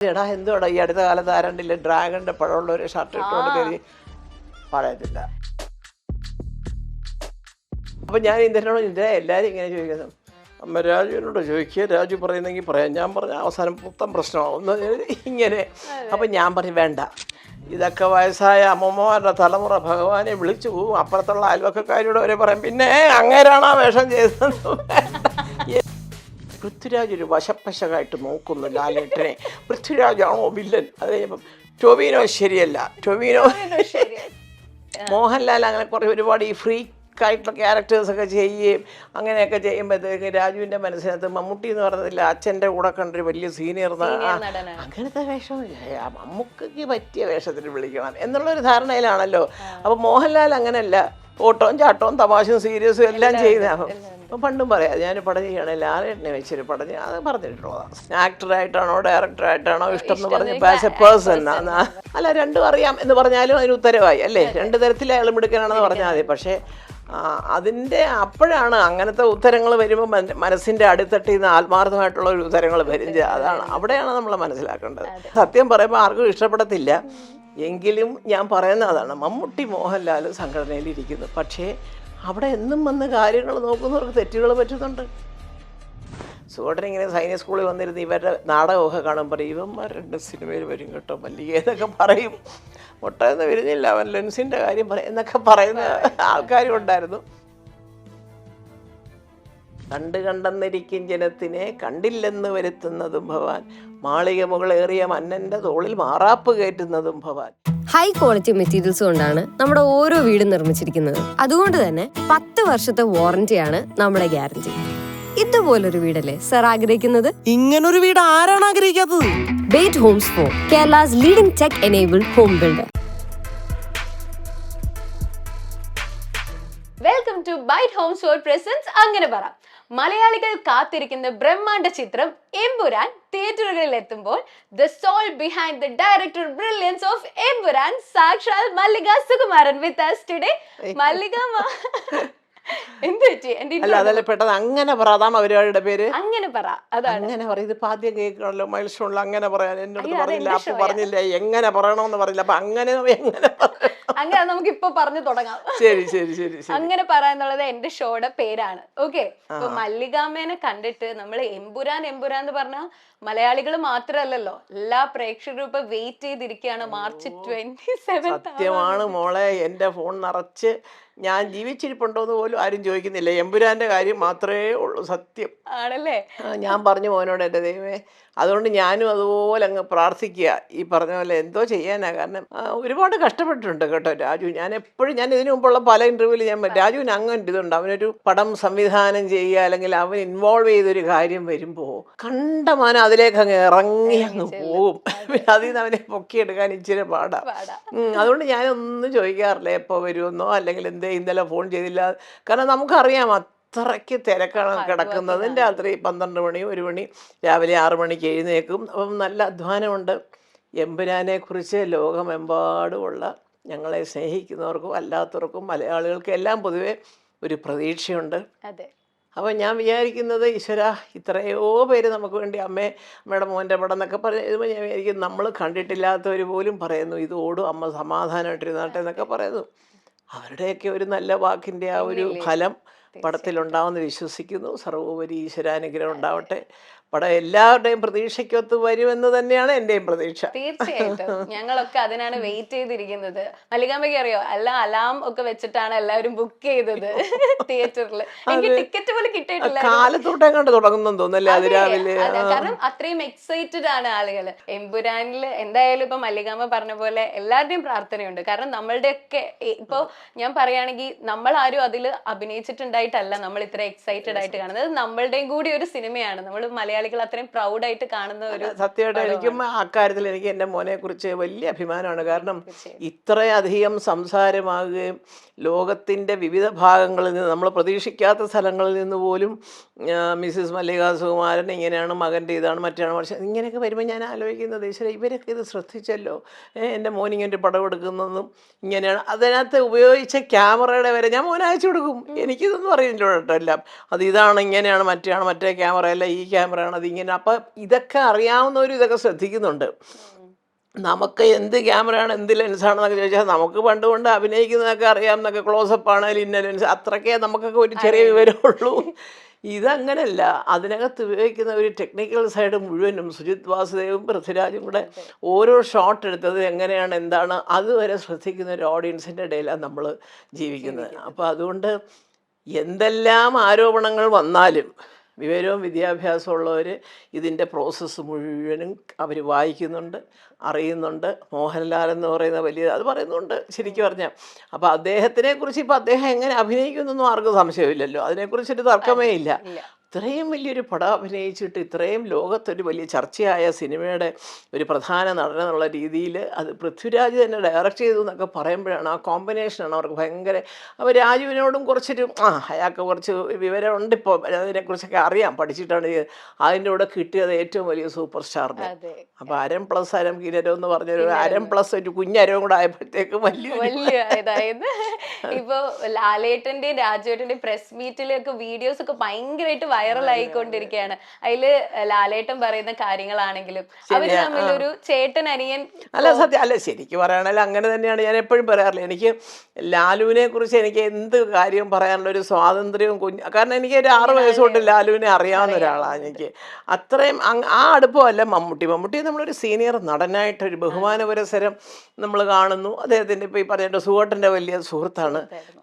എടാ എന്തുവാടാ ഈ അടുത്ത കാലത്ത് ആരണ്ടില്ല ഡ്രാഗണിന്റെ പഴമുള്ള ഒരു ഷർട്ട് ഇട്ടുകൊണ്ട് കയറി പറയത്തില്ല. അപ്പൊ ഞാൻ ഇന്ത്യനോട് എല്ലാവരും ഇങ്ങനെ ചോദിക്കുന്നത്, അമ്മ രാജുവിനോട് ചോദിക്കുക, രാജു പറയുന്നെങ്കിൽ പറയാം. ഞാൻ പറഞ്ഞ അവസാനം പുത്തൻ പ്രശ്നമാവുന്ന ഇങ്ങനെ. അപ്പം ഞാൻ പറഞ്ഞു വേണ്ട, ഇതൊക്കെ വയസ്സായ അമ്മമ്മമാരുടെ തലമുറ ഭഗവാനെ വിളിച്ചു പോവും. അപ്പുറത്തുള്ള അയൽവക്കക്കാരോട് വരെ പറയും, പിന്നെ അങ്ങേരാണ് ആ വേഷം ചെയ്തത്. പൃഥ്വിരാജ് ഒരു വശപ്പശകായിട്ട് നോക്കുന്നു ലാലേട്ടനെ. പൃഥ്വിരാജാണോ വില്ലൻ? അത് കഴിയുമ്പം ടൊവിനോ ശരിയല്ല, ടൊവിനോ മോഹൻലാൽ അങ്ങനെ കുറേ ഒരുപാട് ഈ ഫ്രീക്കായിട്ടുള്ള ക്യാരക്ടേഴ്സൊക്കെ ചെയ്യുകയും അങ്ങനെയൊക്കെ ചെയ്യുമ്പോഴത്തേക്ക് രാജുവിൻ്റെ മനസ്സിനകത്ത് മമ്മൂട്ടി എന്ന് പറഞ്ഞതില്ല, അച്ഛൻ്റെ കൂടെ കണ്ടൊരു വലിയ സീനിയർ അങ്ങനത്തെ വേഷം മമ്മൂക്കയ്ക്ക് പറ്റിയ വേഷത്തിന് വിളിക്കണം എന്നുള്ളൊരു ധാരണയിലാണല്ലോ. അപ്പോൾ മോഹൻലാൽ അങ്ങനെയല്ല, ഓട്ടവും ചാട്ടവും തമാശയും സീരിയസും എല്ലാം ചെയ്യുന്നതാണ്. അപ്പം പണ്ടും പറയാം, ഞാൻ പടം ചെയ്യണേ ലാലേട്ടനെ വെച്ചൊരു പടം ചെയ്യാൻ അത് പറഞ്ഞിട്ടുള്ളതാണ്. ആക്ടറായിട്ടാണോ ഡയറക്ടറായിട്ടാണോ ഇഷ്ടം എന്ന് പറഞ്ഞപ്പോൾ ആസ് എ പേഴ്സൺ അല്ല, രണ്ടും അറിയാം എന്ന് പറഞ്ഞാലും അതിന് ഉത്തരവായി അല്ലേ. രണ്ട് തരത്തിൽ അയാൾ മിടുക്കനാണെന്ന് പറഞ്ഞാൽ മതി. പക്ഷേ അതിൻ്റെ അപ്പോഴാണ് അങ്ങനത്തെ ഉത്തരങ്ങൾ വരുമ്പോൾ മനസ്സിൻ്റെ അടിത്തട്ടിൽ നിന്ന് ആത്മാർത്ഥമായിട്ടുള്ള ഒരു ഉത്തരങ്ങൾ വരും. അതാണ് അവിടെയാണ് നമ്മൾ മനസ്സിലാക്കേണ്ടത്. സത്യം പറയുമ്പോൾ ആർക്കും ഇഷ്ടപ്പെടത്തില്ല, എങ്കിലും ഞാൻ പറയുന്ന അതാണ്, മമ്മൂട്ടി മോഹൻലാൽ സംഘടനയിലിരിക്കുന്നു. പക്ഷേ അവിടെ എന്നും വന്ന് കാര്യങ്ങൾ നോക്കുന്നവർക്ക് തെറ്റുകൾ പറ്റുന്നുണ്ട്. സുഖേട്ടൻ ഇങ്ങനെ സൈനിക സ്കൂളിൽ വന്നിരുന്ന് ഇവരുടെ നാടകമൊക്കെ കാണുമ്പോൾ ഇവന്മാർ 2 സിനിമയിൽ വരും കേട്ടോ മല്ലിക എന്നൊക്കെ പറയും. ഒട്ടൊന്നും വരുന്നില്ല, അവൻ ലെൻസിൻ്റെ കാര്യം പറയും എന്നൊക്കെ പറയുന്ന ആൾക്കാരും ഉണ്ടായിരുന്നു. കണ്ടെന്നിരിക്കും ജനത്തിനെ കണ്ടില്ലെന്ന് വരുത്തുന്നതും ഭവാൻ, മാളിക മുകളേറിയ മന്നന്റെ തോളിൽ മാറാപ്പ് കയറ്റുന്നതും ഭവാൻ. ഹൈ ക്വാളിറ്റി മെറ്റീരിയൽസ് കൊണ്ടാണ് നമ്മുടെ ഓരോ വീടും നിർമ്മിച്ചിരിക്കുന്നത്. അതുകൊണ്ട് തന്നെ 10 വർഷത്തെ വാറന്റിയാണ് നമ്മുടെ ഗ്യാരണ്ടി. ഇതുപോലൊരു വീടല്ലേ സർ ആഗ്രഹിക്കുന്നത്? ഇങ്ങനൊരു വീട് ആരാണ് ആഗ്രഹിക്കാത്തത്? Byte Homes for Kerala's leading tech enabled home builder. Welcome to Byte Homes for presence അങ്ങനെ പറ. മലയാളികൾ കാത്തിരിക്കുന്ന ബ്രഹ്മാണ്ഡ ചിത്രം എമ്പുരാൻ തിയേറ്ററുകളിൽ എത്തുമ്പോൾ the soul behind the director brilliance of Empuraan സാക്ഷാൽ മല്ലിക സുകുമാരൻ വിത്ത് us today. മല്ലിക എന്ത് പറ്റി? അല്ല അതല്ല പെട്ടെന്ന് അങ്ങനെ പറയാം അവരുടെ പേര് അങ്ങനെ പറ. അതാണ് അങ്ങനെ പറയും. ഇത് ആദ്യം കേൾക്കണല്ലോ മൈൽ സ്റ്റോണിൽ അങ്ങനെ പറയാൻ എന്നോട് പറഞ്ഞില്ല, അപ്പൊ പറഞ്ഞില്ല എങ്ങനെ പറയണമെന്ന് പറഞ്ഞില്ല. അപ്പൊ അങ്ങനെ അങ്ങനെ നമുക്ക് ഇപ്പൊ പറഞ്ഞു തുടങ്ങാം. ശരി ശരി ശരി അങ്ങനെ പറയാന്നുള്ളത് എന്റെ ഷോയുടെ പേരാണ്. ഓക്കെ, അപ്പൊ മല്ലികാമ്മേനെ കണ്ടിട്ട് നമ്മൾ എമ്പുരാൻ എമ്പുരാൻ എന്ന് പറഞ്ഞാൽ മലയാളികൾ മാത്രമല്ലല്ലോ, എല്ലാ പ്രേക്ഷകരും ഇപ്പൊ വെയിറ്റ് ചെയ്തിരിക്കുകയാണ് മാർച്ച് 27. സത്യമാണ് മോളെ, എന്റെ ഫോൺ നിറച്ച് ഞാൻ ജീവിച്ചിരിപ്പുണ്ടോന്ന് പോലും ആരും ചോദിക്കുന്നില്ല. എമ്പുരാന്റെ കാര്യം മാത്രമേ ഉള്ളൂ. സത്യം ആണല്ലേ. ഞാൻ പറഞ്ഞു മോനോട്, എൻ്റെ ദൈവമേ, അതുകൊണ്ട് ഞാനും അതുപോലെ അങ്ങ് പ്രാർത്ഥിക്കുക. ഈ പറഞ്ഞ പോലെ എന്തോ ചെയ്യാനാ. കാരണം ഒരുപാട് കഷ്ടപ്പെട്ടിട്ടുണ്ട് കേട്ടോ രാജു. ഞാൻ ഇതിനു മുമ്പുള്ള പല ഇന്റർവ്യൂവിൽ ഞാൻ രാജുവിന് അങ്ങനെ ഇതുണ്ട്, അവനൊരു പടം സംവിധാനം ചെയ്യുക അല്ലെങ്കിൽ അവൻ ഇൻവോൾവ് ചെയ്തൊരു കാര്യം വരുമ്പോൾ കണ്ടമാനം അതിലേക്ക് അങ്ങ് ഇറങ്ങി അങ്ങ് പോകും. അതിൽ നിന്ന് അവനെ പൊക്കിയെടുക്കാൻ ഇച്ചിരി പാടാ. അതുകൊണ്ട് ഞാനൊന്നും ചോദിക്കാറില്ല എപ്പോൾ വരുമെന്നോ അല്ലെങ്കിൽ എന്തേ ഇന്നലെ ഫോൺ ചെയ്തില്ല. കാരണം നമുക്കറിയാം അത്രയ്ക്ക് തിരക്കാണ് കിടക്കുന്നത്. രാത്രി 12 മണി 1 മണി, രാവിലെ 6 മണിക്ക് എഴുന്നേക്കും. അപ്പം നല്ല അധ്വാനമുണ്ട്. എമ്പുരാനെ കുറിച്ച് ലോകമെമ്പാടുമുള്ള ഞങ്ങളെ സ്നേഹിക്കുന്നവർക്കും അല്ലാത്തവർക്കും മലയാളികൾക്കും എല്ലാം പൊതുവെ ഒരു പ്രതീക്ഷയുണ്ട്. അപ്പം ഞാൻ വിചാരിക്കുന്നത്, ഈശ്വര, ഇത്രയോ പേര് നമുക്ക് വേണ്ടി അമ്മയുടെ മോൻ്റെ പടം എന്നൊക്കെ പറയുമ്പോൾ ഞാൻ വിചാരിക്കും നമ്മൾ കണ്ടിട്ടില്ലാത്തവർ പോലും പറയുന്നു ഇത് ഓടും, അമ്മ സമാധാനമായിട്ടിരുന്നാട്ടെ എന്നൊക്കെ പറയുന്നു. അവരുടെയൊക്കെ ഒരു നല്ല വാക്കിൻ്റെ ആ ഒരു ഫലം പടത്തിലുണ്ടാവുമെന്ന് വിശ്വസിക്കുന്നു. സർവോപരി ഈശ്വരാനുഗ്രഹം ഉണ്ടാവട്ടെ. പടം എല്ലാവരുടെയും പ്രതീക്ഷയ്ക്കൊത്ത് വരുമെന്ന് തന്നെയാണ് എന്റെയും പ്രതീക്ഷ. തീർച്ചയായിട്ടും ഞങ്ങളൊക്കെ അതിനാണ് വെയിറ്റ് ചെയ്തിരിക്കുന്നത്. മല്ലികാമ്മയ്ക്ക് അറിയോ, അലാം ഒക്കെ വെച്ചിട്ടാണ് എല്ലാവരും ബുക്ക് ചെയ്തത് തിയേറ്ററിൽ. എനിക്ക് ടിക്കറ്റ് പോലും കിട്ടിയിട്ടില്ല. കാലത്തോട്ടം കണ്ട് തുടങ്ങുന്നെന്ന് തോന്നല്ലേ അത് രാവിലെ. കാരണം അത്രയും എക്സൈറ്റഡ് ആണ് ആളുകൾ. എമ്പുരാനിൽ എന്തായാലും ഇപ്പൊ മല്ലികാമ്മ പറഞ്ഞ പോലെ എല്ലാവരുടെയും പ്രാർത്ഥനയുണ്ട്. കാരണം നമ്മളുടെയൊക്കെ ഇപ്പൊ ഞാൻ പറയുകയാണെങ്കിൽ നമ്മൾ ആരും അതിൽ അഭിനയിച്ചിട്ടുണ്ടായിട്ടല്ല നമ്മൾ ഇത്ര എക്സൈറ്റഡ് ആയിട്ട് കാണുന്നത്. നമ്മളുടെയും കൂടി ഒരു സിനിമയാണ്. നമ്മൾ മലയാളികൾ അത്രയും പ്രൗഡായിട്ട് കാണുന്ന ഒരു. സത്യമായിട്ട് എനിക്കും അക്കാര്യത്തിൽ എനിക്ക് എൻ്റെ മോനെ കുറിച്ച് വലിയ അഭിമാനമാണ്. കാരണം ഇത്രയധികം സംസാരമാകുകയും ലോകത്തിൻ്റെ വിവിധ ഭാഗങ്ങളിൽ നിന്ന്, നമ്മൾ പ്രതീക്ഷിക്കാത്ത സ്ഥലങ്ങളിൽ നിന്ന് പോലും മിസ്സിസ് മല്ലിക സുകുമാരൻ ഇങ്ങനെയാണ്, മകൻ്റെ ഇതാണ്, മറ്റാണ്, പക്ഷേ ഇങ്ങനെയൊക്കെ വരുമ്പോൾ ഞാൻ ആലോചിക്കുന്നത്, ഈശ്വര, ഇവരൊക്കെ ഇത് ശ്രദ്ധിച്ചല്ലോ. എൻ്റെ മോൻ ഇങ്ങനെ പടം എടുക്കുന്നതും ഇങ്ങനെയാണ്. അതിനകത്ത് ഉപയോഗിച്ച ക്യാമറയുടെ വരെ ഞാൻ മോനെ അയച്ചു കൊടുക്കും. എനിക്കിതൊന്നും അറിയില്ല കേട്ടോ എല്ലാം. അത് ഇതാണ്, ഇങ്ങനെയാണ്, മറ്റേ ക്യാമറ അല്ല, ഈ ക്യാമറ എന്തുകൊണ്ടാണ് അതിങ്ങനെ. അപ്പം ഇതൊക്കെ അറിയാവുന്നവരും ഇതൊക്കെ ശ്രദ്ധിക്കുന്നുണ്ട്. നമുക്ക് എന്ത് ക്യാമറയാണ് എന്ത് ലെൻസാണെന്നൊക്കെ ചോദിച്ചാൽ നമുക്ക് പണ്ട് കൊണ്ട് അഭിനയിക്കുന്നതൊക്കെ അറിയാമെന്നൊക്കെ, ക്ലോസപ്പ് ആണെങ്കിലും ഇന്ന ലെൻസ് അത്രയ്ക്കേ നമുക്കൊക്കെ ഒരു ചെറിയ വിവരമുള്ളൂ. ഇതങ്ങനല്ല. അതിനകത്ത് ഉപയോഗിക്കുന്ന ഒരു ടെക്നിക്കൽ സൈഡ് മുഴുവനും സുജിത് വാസുദേവും പൃഥ്വിരാജും കൂടെ ഓരോ ഷോട്ട് എടുത്തത് എങ്ങനെയാണ് എന്താണ് അതുവരെ ശ്രദ്ധിക്കുന്ന ഒരു ഓഡിയൻസിൻ്റെ ഇടയിലാണ് നമ്മൾ ജീവിക്കുന്നത്. അപ്പോൾ അതുകൊണ്ട് എന്തെല്ലാം ആരോപണങ്ങൾ വന്നാലും വിവരവും വിദ്യാഭ്യാസവും ഉള്ളവർ ഇതിൻ്റെ പ്രോസസ്സ് മുഴുവനും അവർ വായിക്കുന്നുണ്ട്, അറിയുന്നുണ്ട്. മോഹൻലാൽ എന്ന് പറയുന്ന വലിയ അത് പറയുന്നുണ്ട് ശരിക്കും പറഞ്ഞാൽ. അപ്പോൾ അദ്ദേഹത്തിനെ കുറിച്ച് ഇപ്പോൾ അദ്ദേഹം എങ്ങനെ അഭിനയിക്കുന്നൊന്നും ആർക്കും സംശയമില്ലല്ലോ, അതിനെക്കുറിച്ചൊരു തർക്കമേ ഇല്ല. ഇത്രയും വലിയൊരു പടം അഭിനയിച്ചിട്ട് ഇത്രയും ലോകത്തൊരു വലിയ ചർച്ചയായ സിനിമയുടെ ഒരു പ്രധാന നടനെന്നുള്ള രീതിയിൽ അത് പൃഥ്വിരാജ് തന്നെ ഡയറക്റ്റ് ചെയ്തു എന്നൊക്കെ പറയുമ്പോഴാണ് ആ കോമ്പിനേഷനാണ് അവർക്ക് ഭയങ്കര. അപ്പോൾ രാജുവിനോടും കുറച്ചൊരു അയാൾക്ക് കുറച്ച് വിവരമുണ്ട്, ഇപ്പോൾ അതിനെക്കുറിച്ചൊക്കെ അറിയാം, പഠിച്ചിട്ടാണ് ചെയ്തത്. അതിൻ്റെ കൂടെ കിട്ടിയത് ഏറ്റവും വലിയ സൂപ്പർ സ്റ്റാറിന്. അപ്പോൾ അരം പ്ലസ് അരം കിരരം എന്ന് പറഞ്ഞൊരു അരം പ്ലസ് ഒരു കുഞ്ഞരവും കൂടെ ആയപ്പോഴത്തേക്കും വലിയ അതായത് ഇപ്പൊ ലാലേട്ടന്റെയും രാജുവേട്ടന്റെയും പ്രസ് മീറ്റിലൊക്കെ വീഡിയോസ് ഒക്കെ ഭയങ്കരമായിട്ട് വൈറൽ ആയിക്കൊണ്ടിരിക്കുകയാണ്. അതില് ലാലേട്ടൻ പറയുന്ന കാര്യങ്ങളാണെങ്കിലും അവര് തമ്മിലൊരു ചേട്ടൻ അനിയൻ. അല്ല സത്യം അല്ല, ശരിക്കും പറയുകയാണെങ്കിൽ അങ്ങനെ തന്നെയാണ്. ഞാൻ എപ്പോഴും പറയാറില്ല, എനിക്ക് ലാലുവിനെ കുറിച്ച് എനിക്ക് എന്ത് കാര്യവും പറയാനുള്ള ഒരു സ്വാതന്ത്ര്യവും കാരണം എനിക്ക് ഒരു 6 വയസ്സ് തൊട്ട് ലാലുവിനെ അറിയാവുന്ന ഒരാളാണ്. എനിക്ക് അത്രയും ആ അടുപ്പമല്ല മമ്മൂട്ടി നമ്മളൊരു സീനിയർ നടനായിട്ടൊരു ബഹുമാന പുരസ്സരം നമ്മൾ കാണുന്നു. അദ്ദേഹത്തിൻ്റെ ഇപ്പോൾ ഈ പറഞ്ഞ സുഹൃത്തിൻ്റെ വലിയ സുഹൃത്താണ്.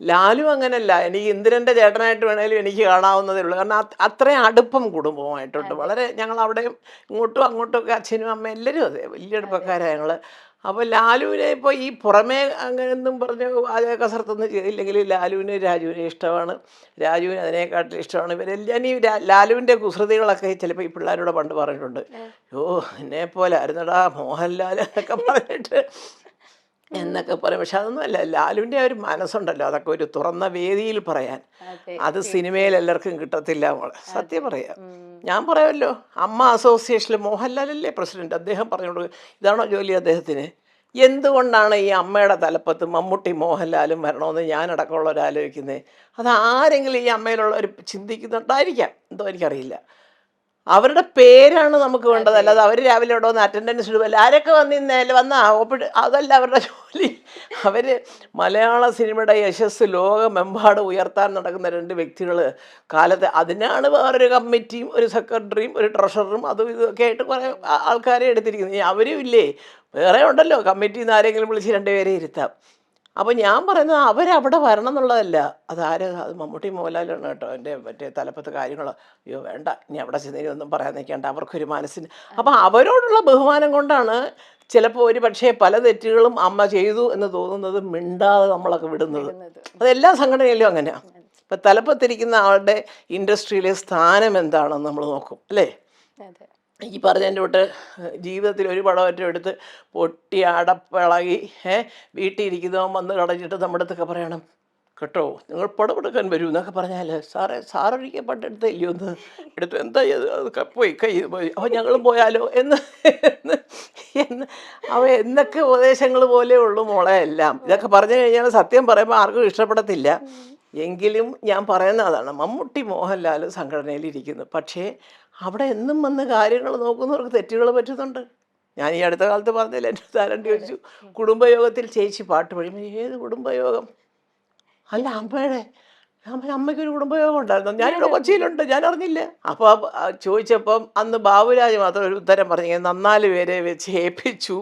ലാലു അങ്ങനല്ല, എനിക്ക് ഇന്ദ്രൻ്റെ ചേട്ടനായിട്ട് വേണമെങ്കിലും എനിക്ക് കാണാവുന്നതേ ഉള്ളൂ. കാരണം അത്രയും അടുപ്പം കുടുംബമായിട്ടുണ്ട്. വളരെ ഞങ്ങൾ അവിടെ ഇങ്ങോട്ടും അങ്ങോട്ടും ഒക്കെ അച്ഛനും അമ്മയും എല്ലാവരും അതെ വലിയ അടുപ്പക്കാരാണ് ഞങ്ങൾ. അപ്പോൾ ലാലുവിനെ ഇപ്പോൾ ഈ പുറമേ അങ്ങനെയൊന്നും പറഞ്ഞ് ആചാര കസർത്തൊന്നും ചെയ്തില്ലെങ്കിൽ ലാലുവിന് രാജുവിനെ ഇഷ്ടമാണ്, രാജുവിന് അതിനെക്കാട്ടിലും ഇഷ്ടമാണ്. ഇവരെല്ലാം ഈ ലാലുവിൻ്റെ കുസൃതികളൊക്കെ ചിലപ്പോൾ ഈ പിള്ളേരോട് പണ്ട് പറഞ്ഞിട്ടുണ്ട്. എന്നെ പോലെ ആയിരുന്നടാ മോഹൻലാൽ എന്നൊക്കെ പറഞ്ഞിട്ട് എന്നൊക്കെ പറയും. പക്ഷെ അതൊന്നും അല്ല, ലാലുവിൻ്റെ ഒരു മനസ്സുണ്ടല്ലോ, അതൊക്കെ ഒരു തുറന്ന വേദിയിൽ പറയാൻ അത് സിനിമയിൽ എല്ലാവർക്കും കിട്ടത്തില്ല. സത്യം പറയാം, ഞാൻ പറയാമല്ലോ, അമ്മ അസോസിയേഷനിൽ മോഹൻലാലല്ലേ പ്രസിഡന്റ്, അദ്ദേഹം പറഞ്ഞോളൂ ഇതാണോ ജോലി അദ്ദേഹത്തിന്? എന്തുകൊണ്ടാണ് ഈ അമ്മയുടെ തലപ്പത്ത് മമ്മൂട്ടി മോഹൻലാലും വരണമെന്ന് ഞാനടക്കമുള്ളവർ ആലോചിക്കുന്നത്? അത് ആരെങ്കിലും ഈ അമ്മയിലുള്ളവർ ചിന്തിക്കുന്നുണ്ടായിരിക്കാം, എന്തോ എനിക്കറിയില്ല. അവരുടെ പേരാണ് നമുക്ക് വേണ്ടത്, അല്ലാതെ അവർ രാവിലെ ഇവിടെ വന്ന് അറ്റൻഡൻസ് ഇടുമല്ല ആരൊക്കെ അതല്ല അവരുടെ ജോലി. അവർ മലയാള സിനിമയുടെ യശസ് ലോകമെമ്പാടും ഉയർത്താൻ നടക്കുന്ന 2 വ്യക്തികൾ കാലത്ത്. അതിനാണ് വേറൊരു കമ്മിറ്റിയും ഒരു സെക്രട്ടറിയും ഒരു ട്രഷററും അതും ഇതൊക്കെ ആയിട്ട് കുറേ ആൾക്കാരെ എടുത്തിരിക്കുന്നത്. അവരും ഇല്ലേ, വേറെ ഉണ്ടല്ലോ, കമ്മിറ്റിയിൽ നിന്ന് ആരെങ്കിലും വിളിച്ച് 2 പേരെ ഇരുത്താം. അപ്പോൾ ഞാൻ പറയുന്നത് അവരവിടെ വരണം എന്നുള്ളതല്ല. അത് മമ്മൂട്ടി മോഹൻലാലാണ് കേട്ടോ എൻ്റെ മറ്റേ തലപ്പത്ത് കാര്യങ്ങൾ. അയ്യോ വേണ്ട, ഇനി അവിടെ ചെന്നതിന് ഒന്നും പറയാൻ നിൽക്കേണ്ട, അവർക്കൊരു മനസ്സിന്. അപ്പോൾ അവരോടുള്ള ബഹുമാനം കൊണ്ടാണ് ചിലപ്പോൾ ഒരു പക്ഷേ പല തെറ്റുകളും അമ്മ ചെയ്തു എന്ന് തോന്നുന്നത് മിണ്ടാതെ നമ്മളൊക്കെ വിടുന്നത്. അതെല്ലാ സംഘടനയിലും അങ്ങനെയാണ്. ഇപ്പം തലപ്പത്തിരിക്കുന്ന ആളുടെ ഇൻഡസ്ട്രിയിലെ സ്ഥാനം എന്താണെന്ന് നമ്മൾ നോക്കും അല്ലേ. ഈ പറഞ്ഞതിൻ്റെ തൊട്ട് ജീവിതത്തിൽ ഒരു പടമൊറ്റ എടുത്ത് പൊട്ടി അടപ്പിളകി വീട്ടിൽ ഇരിക്കുന്നവൻ വന്ന് കടഞ്ഞിട്ട് നമ്മുടെ അടുത്തൊക്കെ പറയണം കേട്ടോ, നിങ്ങൾ പടമെടുക്കാൻ വരൂ എന്നൊക്കെ പറഞ്ഞാൽ സാറൊരിക്കൽ പണ്ടെടുത്തില്ലയോ ഒന്ന് എടുത്തു, എന്താ അത് പോയി പോയി അപ്പോൾ ഞങ്ങളും പോയാലോ എന്ന് എന്നൊക്കെ ഉപദേശങ്ങൾ പോലെ ഉള്ളൂ മോളെ എല്ലാം. ഇതൊക്കെ പറഞ്ഞു കഴിഞ്ഞാൽ സത്യം പറയുമ്പോൾ ആർക്കും ഇഷ്ടപ്പെടത്തില്ല. എങ്കിലും ഞാൻ പറയുന്ന അതാണ്, മമ്മൂട്ടി മോഹൻലാൽ സംഘടനയിലിരിക്കുന്നു, പക്ഷേ അവിടെ എന്നും വന്ന് കാര്യങ്ങൾ നോക്കുന്നവർക്ക് തെറ്റുകൾ പറ്റുന്നുണ്ട്. ഞാൻ ഈ അടുത്ത കാലത്ത് പറഞ്ഞില്ല, എൻ്റെ താരണ്ടി ചോദിച്ചു കുടുംബയോഗത്തിൽ ചേച്ചി പാട്ട് പാടും. ഏത് കുടുംബയോഗം? അല്ല അമ്മയ്ക്കൊരു കുടുംബയോഗം ഉണ്ടായിരുന്നു, ഞാനിവിടെ കൊച്ചിയിലുണ്ട്, ഞാൻ അറിഞ്ഞില്ല. അപ്പോൾ ചോദിച്ചപ്പം അന്ന് ബാബുരാജ് മാത്രം ഒരു ഉത്തരം പറഞ്ഞു, 4 പേരെ വെച്ച് ഏൽപ്പിച്ചു,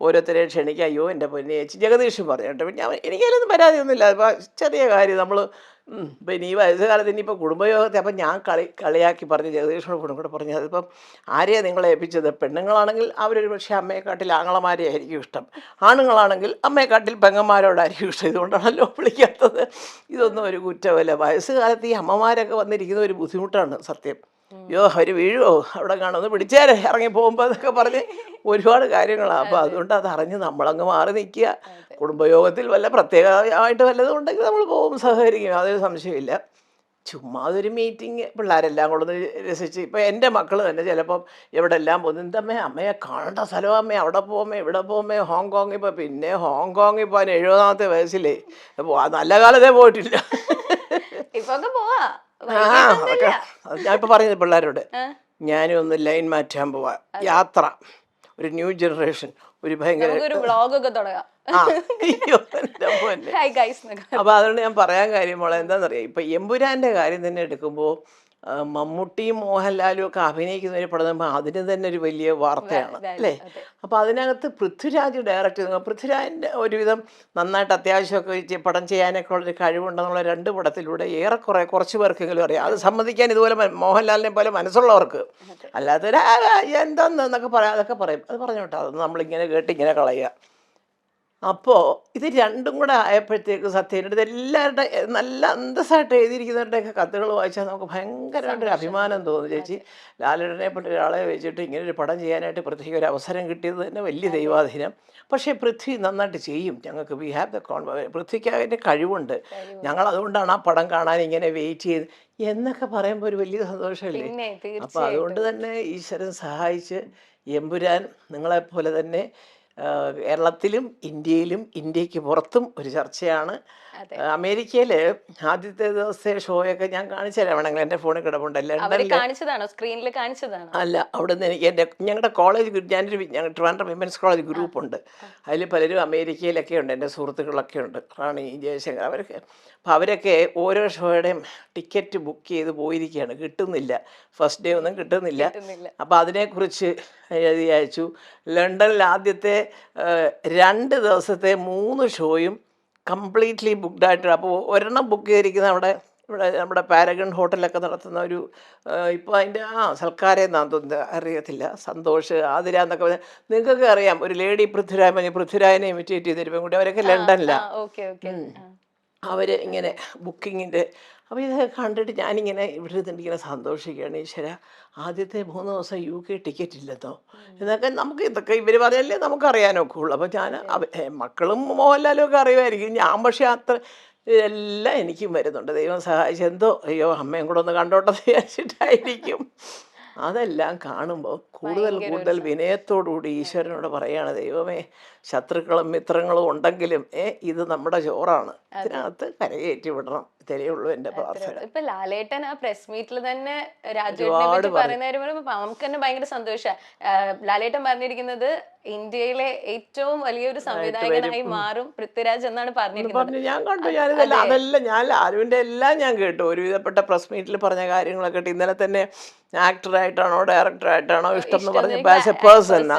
ഓരോരുത്തരെ ക്ഷണിക്കുക. അയ്യോ എൻ്റെ പൊന്നെ ചേച്ചി, ജഗദീഷും പറഞ്ഞു കേട്ടോ. എനിക്കതിലൊന്നും പരാതിയൊന്നുമില്ല. അപ്പോൾ ചെറിയ കാര്യം നമ്മൾ പിന്നെ ഈ വയസ്സുകാലത്ത് ഇനിയിപ്പോൾ കുടുംബയോഗത്തെ അപ്പം ഞാൻ കളിയാക്കി പറഞ്ഞ് ജഗദീഷിനോട് കൂടെ പറഞ്ഞു, അതിപ്പം ആരെയാണ് നിങ്ങളെ ഏൽപ്പിച്ചത്? പെണ്ണുങ്ങളാണെങ്കിൽ അവരൊരു പക്ഷേ അമ്മയെക്കാട്ടിൽ ആങ്ങളമാരെ ആയിരിക്കും ഇഷ്ടം, ആണുങ്ങളാണെങ്കിൽ അമ്മയെക്കാട്ടിൽ പെങ്ങന്മാരോടായിരിക്കും ഇഷ്ടം. ഇതുകൊണ്ടാണല്ലോ വിളിക്കാത്തത്. ഇതൊന്നും ഒരു കുറ്റമല്ല. വയസ്സുകാലത്ത് ഈ അമ്മമാരൊക്കെ വന്നിരിക്കുന്ന ഒരു ബുദ്ധിമുട്ടാണ് സത്യം. അയ്യോ അവർ വീഴുമോ അവിടെ കാണുമെന്ന് പിടിച്ചേരെ ഇറങ്ങി പോകുമ്പോൾ എന്നൊക്കെ പറഞ്ഞ് ഒരുപാട് കാര്യങ്ങളാണ്. അപ്പോൾ അതുകൊണ്ട് അതറിഞ്ഞ് നമ്മളങ്ങ് മാറി നിൽക്കുക. കുടുംബയോഗത്തിൽ വല്ല പ്രത്യേകമായിട്ട് വല്ലതും ഉണ്ടെങ്കിൽ നമ്മൾ പോകും, സഹകരിക്കും, അതൊരു സംശയമില്ല. ചുമ്മാ അതൊരു മീറ്റിംഗ്, പിള്ളേരെല്ലാം കൊണ്ടൊന്ന് രസിച്ച്. ഇപ്പോൾ എൻ്റെ മക്കൾ തന്നെ ചിലപ്പം എവിടെല്ലാം പോകുന്നു, എന്തമ്മേ അമ്മയെ കാണേണ്ട സ്ഥലം, അമ്മേ അവിടെ പോകുമേ ഇവിടെ പോകുമേ ഹോങ്കോങ്ങിൽ പോയി. പിന്നെ ഹോങ്കോങ്ങിൽ പോകാൻ 70ാമത്തെ വയസ്സിലേ നല്ല കാലത്തേ പോയിട്ടില്ല. ഇപ്പൊ പോവാ. ഞാനിപ്പോൾ പറയുന്നത് പിള്ളേരോട് ഞാനും ഒന്ന് ലൈൻ മാറ്റാൻ പോവാ. യാത്ര, ഒരു ന്യൂ ജനറേഷൻ, ഒരു ഭയങ്കര നമുക്കൊരു വ്ളോഗൊക്കെ തുടങ്ങാം. ആ അയ്യോ എൻ്റെ മോനെ. Hi guys. അപ്പോൾ അതുകൊണ്ട് ഞാൻ പറയാൻ കാര്യം മോളെ എന്താണെന്നറിയാം, ഇപ്പം എമ്പുരാൻ്റെ കാര്യം തന്നെ എടുക്കുമ്പോൾ മമ്മൂട്ടിയും മോഹൻലാലും ഒക്കെ അഭിനയിക്കുന്നതിന് പടം അതിന് തന്നെ ഒരു വലിയ വാർത്തയാണ് അല്ലേ. അപ്പോൾ അതിനകത്ത് പൃഥ്വിരാജ് ഡയറക്റ്റ് ചെയ്തു. പൃഥ്വിരാജിൻ്റെ ഒരുവിധം നന്നായിട്ട് അത്യാവശ്യമൊക്കെ പടം ചെയ്യാനൊക്കെ ഉള്ളൊരു കഴിവുണ്ടെന്നുള്ള 2 പടത്തിലൂടെ ഏറെക്കുറെ കുറച്ച് പേർക്കെങ്കിലും അറിയാം. അത് സമ്മതിക്കാൻ ഇതുപോലെ മോഹൻലാലിനെ പോലെ മനസ്സുള്ളവർക്ക്. അല്ലാത്തൊരു എന്താന്നൊക്കെ പറയാം, അതൊക്കെ പറയും. അത് പറഞ്ഞോട്ടെ, അതൊന്നും നമ്മളിങ്ങനെ കേട്ട് ഇങ്ങനെ കളയുക. അപ്പോൾ ഇത് രണ്ടും കൂടെ ആയപ്പോഴത്തേക്ക് സത്യം ഇതെല്ലാവരുടെ നല്ല അന്തസ്സായിട്ട് എഴുതിയിരിക്കുന്നവരുടെയൊക്കെ കത്തുകൾ വായിച്ചാൽ നമുക്ക് ഭയങ്കരമായിട്ടൊരു അഭിമാനം തോന്നും. ചേച്ചി ലാലേട്ടനെ പോലെ ഒരാളെ വെച്ചിട്ട് ഇങ്ങനെ ഒരു പടം ചെയ്യാനായിട്ട് പൃഥ്വിക്ക് ഒരു അവസരം കിട്ടിയത് തന്നെ വലിയ ദൈവാധീനം. പക്ഷേ പൃഥ്വി നന്നായിട്ട് ചെയ്യും. ഞങ്ങൾക്ക് വി ഹാവ് ദ പൃഥ്വിക്ക് അതിൻ്റെ കഴിവുണ്ട്. ഞങ്ങൾ അതുകൊണ്ടാണ് ആ പടം കാണാൻ ഇങ്ങനെ വെയിറ്റ് ചെയ്ത് എന്നൊക്കെ പറയുമ്പോൾ ഒരു വലിയ സന്തോഷമല്ലേ. അപ്പോൾ അതുകൊണ്ട് തന്നെ ഈശ്വരൻ സഹായിച്ച് എമ്പുരാൻ നിങ്ങളെപ്പോലെ തന്നെ കേരളത്തിലും ഇന്ത്യയിലും ഇന്ത്യക്ക് പുറത്തും ഒരു ചർച്ചയാണ്. അമേരിക്കയിൽ ആദ്യത്തെ ദിവസത്തെ ഷോയൊക്കെ ഞാൻ കാണിച്ചു തരാം വേണമെങ്കിൽ, എൻ്റെ ഫോണിൽ കിടപ്പുണ്ട്. അല്ല, അവിടെ നിന്ന് എനിക്ക് ഞങ്ങളുടെ കോളേജ്, ഞങ്ങളുടെ ട്രിവാൻഡ്രം വിമൻസ് കോളേജ് ഗ്രൂപ്പുണ്ട്. അതിൽ പലരും അമേരിക്കയിലൊക്കെ ഉണ്ട്, എൻ്റെ സുഹൃത്തുക്കളൊക്കെ ഉണ്ട്, റാണി ജയശങ്കർ, അവരൊക്കെ. അപ്പോൾ അവരൊക്കെ ഓരോ ഷോയുടെയും ടിക്കറ്റ് ബുക്ക് ചെയ്ത് പോയിരിക്കുകയാണ്, കിട്ടുന്നില്ല, ഫസ്റ്റ് ഡേ ഒന്നും കിട്ടുന്നില്ല. അപ്പോൾ അതിനെക്കുറിച്ച് എഴുതി അയച്ചു. ലണ്ടനിൽ ആദ്യത്തെ 2 ദിവസത്തെ 3 ഷോയും കംപ്ലീറ്റ്ലി ബുക്ക്ഡ് ആയിട്ട്. അപ്പോൾ ഒരെണ്ണം ബുക്ക് ചെയ്തിരിക്കുന്ന ഇവിടെ നമ്മുടെ പാരഗൺ ഹോട്ടലൊക്കെ നടത്തുന്ന ഒരു ഇപ്പോൾ അതിൻ്റെ സൽക്കാരം എന്നാന്ന് തോന്നുന്നത്, അറിയത്തില്ല, സന്തോഷ് ആതിര എന്നൊക്കെ പറഞ്ഞാൽ നിങ്ങൾക്കൊക്കെ അറിയാം. ഒരു ലേഡി പൃഥ്വിരാജിനെ ഇമിറ്റേറ്റ് ചെയ്തിരിക്കും കൂടി, അവരൊക്കെ ലണ്ടനിലാണ്. അവർ ഇങ്ങനെ ബുക്കിങ്ങിൻ്റെ. അപ്പോൾ ഇതൊക്കെ കണ്ടിട്ട് ഞാനിങ്ങനെ ഇവിടെ നിന്നിങ്ങനെ സന്തോഷിക്കുകയാണ്. ഈശ്വര, ആദ്യത്തെ 3 ദിവസം UK ടിക്കറ്റ് ഇല്ലെന്നോ എന്നൊക്കെ നമുക്ക് ഇതൊക്കെ ഇവർ പറഞ്ഞല്ലേ നമുക്കറിയാനൊക്കെ ഉള്ളൂ. അപ്പോൾ ഞാൻ മക്കളും മോഹൻലാലും ഒക്കെ അറിയുമായിരിക്കും. ഞാൻ പക്ഷേ അത്ര ഇതെല്ലാം എനിക്കും വരുന്നുണ്ട്. ദൈവം സഹായിച്ച് എന്തോ അയ്യോ അമ്മയും കൂടെ ഒന്ന് കണ്ടോട്ടെന്ന് വിചാരിച്ചിട്ടായിരിക്കും. അതെല്ലാം കാണുമ്പോൾ കൂടുതൽ വിനയത്തോടുകൂടി ഈശ്വരനോട് പറയുകയാണ്, ദൈവമേ, ശത്രുക്കളും മിത്രങ്ങളും ഉണ്ടെങ്കിലും ഇത് നമ്മുടെ ചോറാണ്, ഇതിനകത്ത് കരകയറ്റി വിടണം. ഇത്രയേ ഉള്ളൂ എൻ്റെ പ്രാർത്ഥന. ഇപ്പൊ ലാലേട്ടൻ ആ പ്രസ് മീറ്റിൽ തന്നെ രാജുവിനെ പറയുന്ന നമുക്ക് തന്നെ ഭയങ്കര സന്തോഷം. ലാലേട്ടൻ പറഞ്ഞിരിക്കുന്നത് ഇന്ത്യയിലെ ഏറ്റവും വലിയൊരു സംവിധായകനായി മാറും പൃഥ്വിരാജ് എന്നാണ് പറഞ്ഞിരിക്കുന്നത്. ഞാൻ കണ്ടു, അതെല്ലാം ഞാൻ ലാലുവിൻ്റെ എല്ലാം ഞാൻ കേട്ടു. ഒരുവിധപ്പെട്ട പ്രസ് മീറ്റിൽ പറഞ്ഞ കാര്യങ്ങളൊക്കെ കേട്ടു. ഇന്നലെ തന്നെ ആക്ടറായിട്ടാണോ ഡയറക്ടറായിട്ടാണോ ഇഷ്ടം എന്ന് പറഞ്ഞപ്പോൾ ആസ് എ പേഴ്സൺ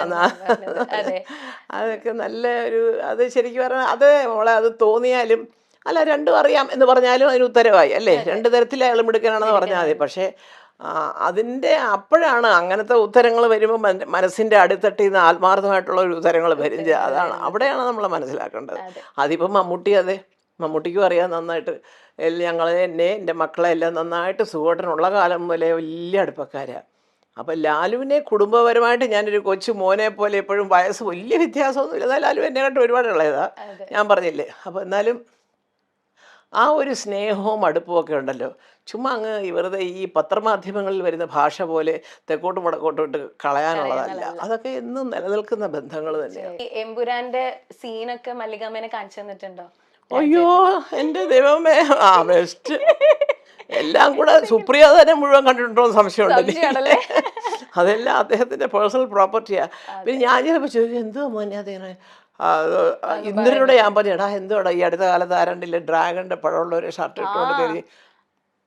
അതൊക്കെ നല്ല ഒരു, അത് ശരിക്കും പറഞ്ഞാൽ അത് മോളെ അത് തോന്നിയാലും അല്ല, രണ്ടും അറിയാം എന്ന് പറഞ്ഞാലും അതിന് ഉത്തരവായി അല്ലേ. 2 തരത്തിൽ അയാൾ മിടുക്കനാണെന്ന് പറഞ്ഞാൽ മതി. പക്ഷേ അതിൻ്റെ അപ്പോഴാണ് അങ്ങനത്തെ ഉത്തരങ്ങൾ വരുമ്പോൾ മനസ്സിൻ്റെ അടിത്തട്ടിൽ നിന്ന് ആത്മാർത്ഥമായിട്ടുള്ള ഒരു ഉത്തരങ്ങൾ വരും. അതാണ്, അവിടെയാണ് നമ്മൾ മനസ്സിലാക്കേണ്ടത്. അതിപ്പം മമ്മൂട്ടിക്കും അറിയാം നന്നായിട്ട്. എൻ്റെ മക്കളെ എല്ലാം നന്നായിട്ട് സുഖമായിട്ടുള്ള കാലം മുതലേ വലിയ അടുപ്പക്കാരാണ്. അപ്പം ലാലുവിനെ കുടുംബപരമായിട്ട് ഞാനൊരു കൊച്ചു മോനെ പോലെ എപ്പോഴും വയസ്സ് വലിയ വ്യത്യാസമൊന്നുമില്ല. എന്നാൽ ലാലു എന്നെ കണ്ട് ഒരുപാട് ഉള്ളതാണ്, ഞാൻ പറഞ്ഞില്ലേ. അപ്പോൾ എന്നാലും ആ ഒരു സ്നേഹവും അടുപ്പവും ഒക്കെ ഉണ്ടല്ലോ. ചുമ്മാ അങ്ങ് വെറുതെ ഈ പത്രമാധ്യമങ്ങളിൽ വരുന്ന ഭാഷ പോലെ തെക്കോട്ടും വടക്കോട്ടും ഇട്ട് കളയാനുള്ളതല്ല. അതൊക്കെ എന്നും നിലനിൽക്കുന്ന ബന്ധങ്ങൾ തന്നെയാണ്. എമ്പുരാന്റെ സീനൊക്കെ മല്ലികാമ്മേനെ കാണിച്ചു തന്നിട്ടുണ്ടോ? അയ്യോ എൻ്റെ ദൈവമേ, ബെസ്റ്റ്. എല്ലാം കൂടെ സുപ്രിയ തന്നെ മുഴുവൻ കണ്ടിട്ടുണ്ടോ എന്ന് സംശയമുണ്ടല്ലേ. അതെല്ലാം അദ്ദേഹത്തിൻ്റെ പേഴ്സണൽ പ്രോപ്പർട്ടിയാണ്. പിന്നെ ഞാൻ ചിലപ്പോൾ ചോദിക്കും, എന്തുവാ മോനെ അദ്ദേഹം ഇന്ദ്രനോട് ഞാൻ പറഞ്ഞടാ എന്തോടാ ഈ അടുത്ത കാലത്ത് ആരണ്ടില്ല ഡ്രാഗണിന്റെ പഴമുള്ള ഒരു ഷർട്ട് ഇട്ടുകൊണ്ട് കയറി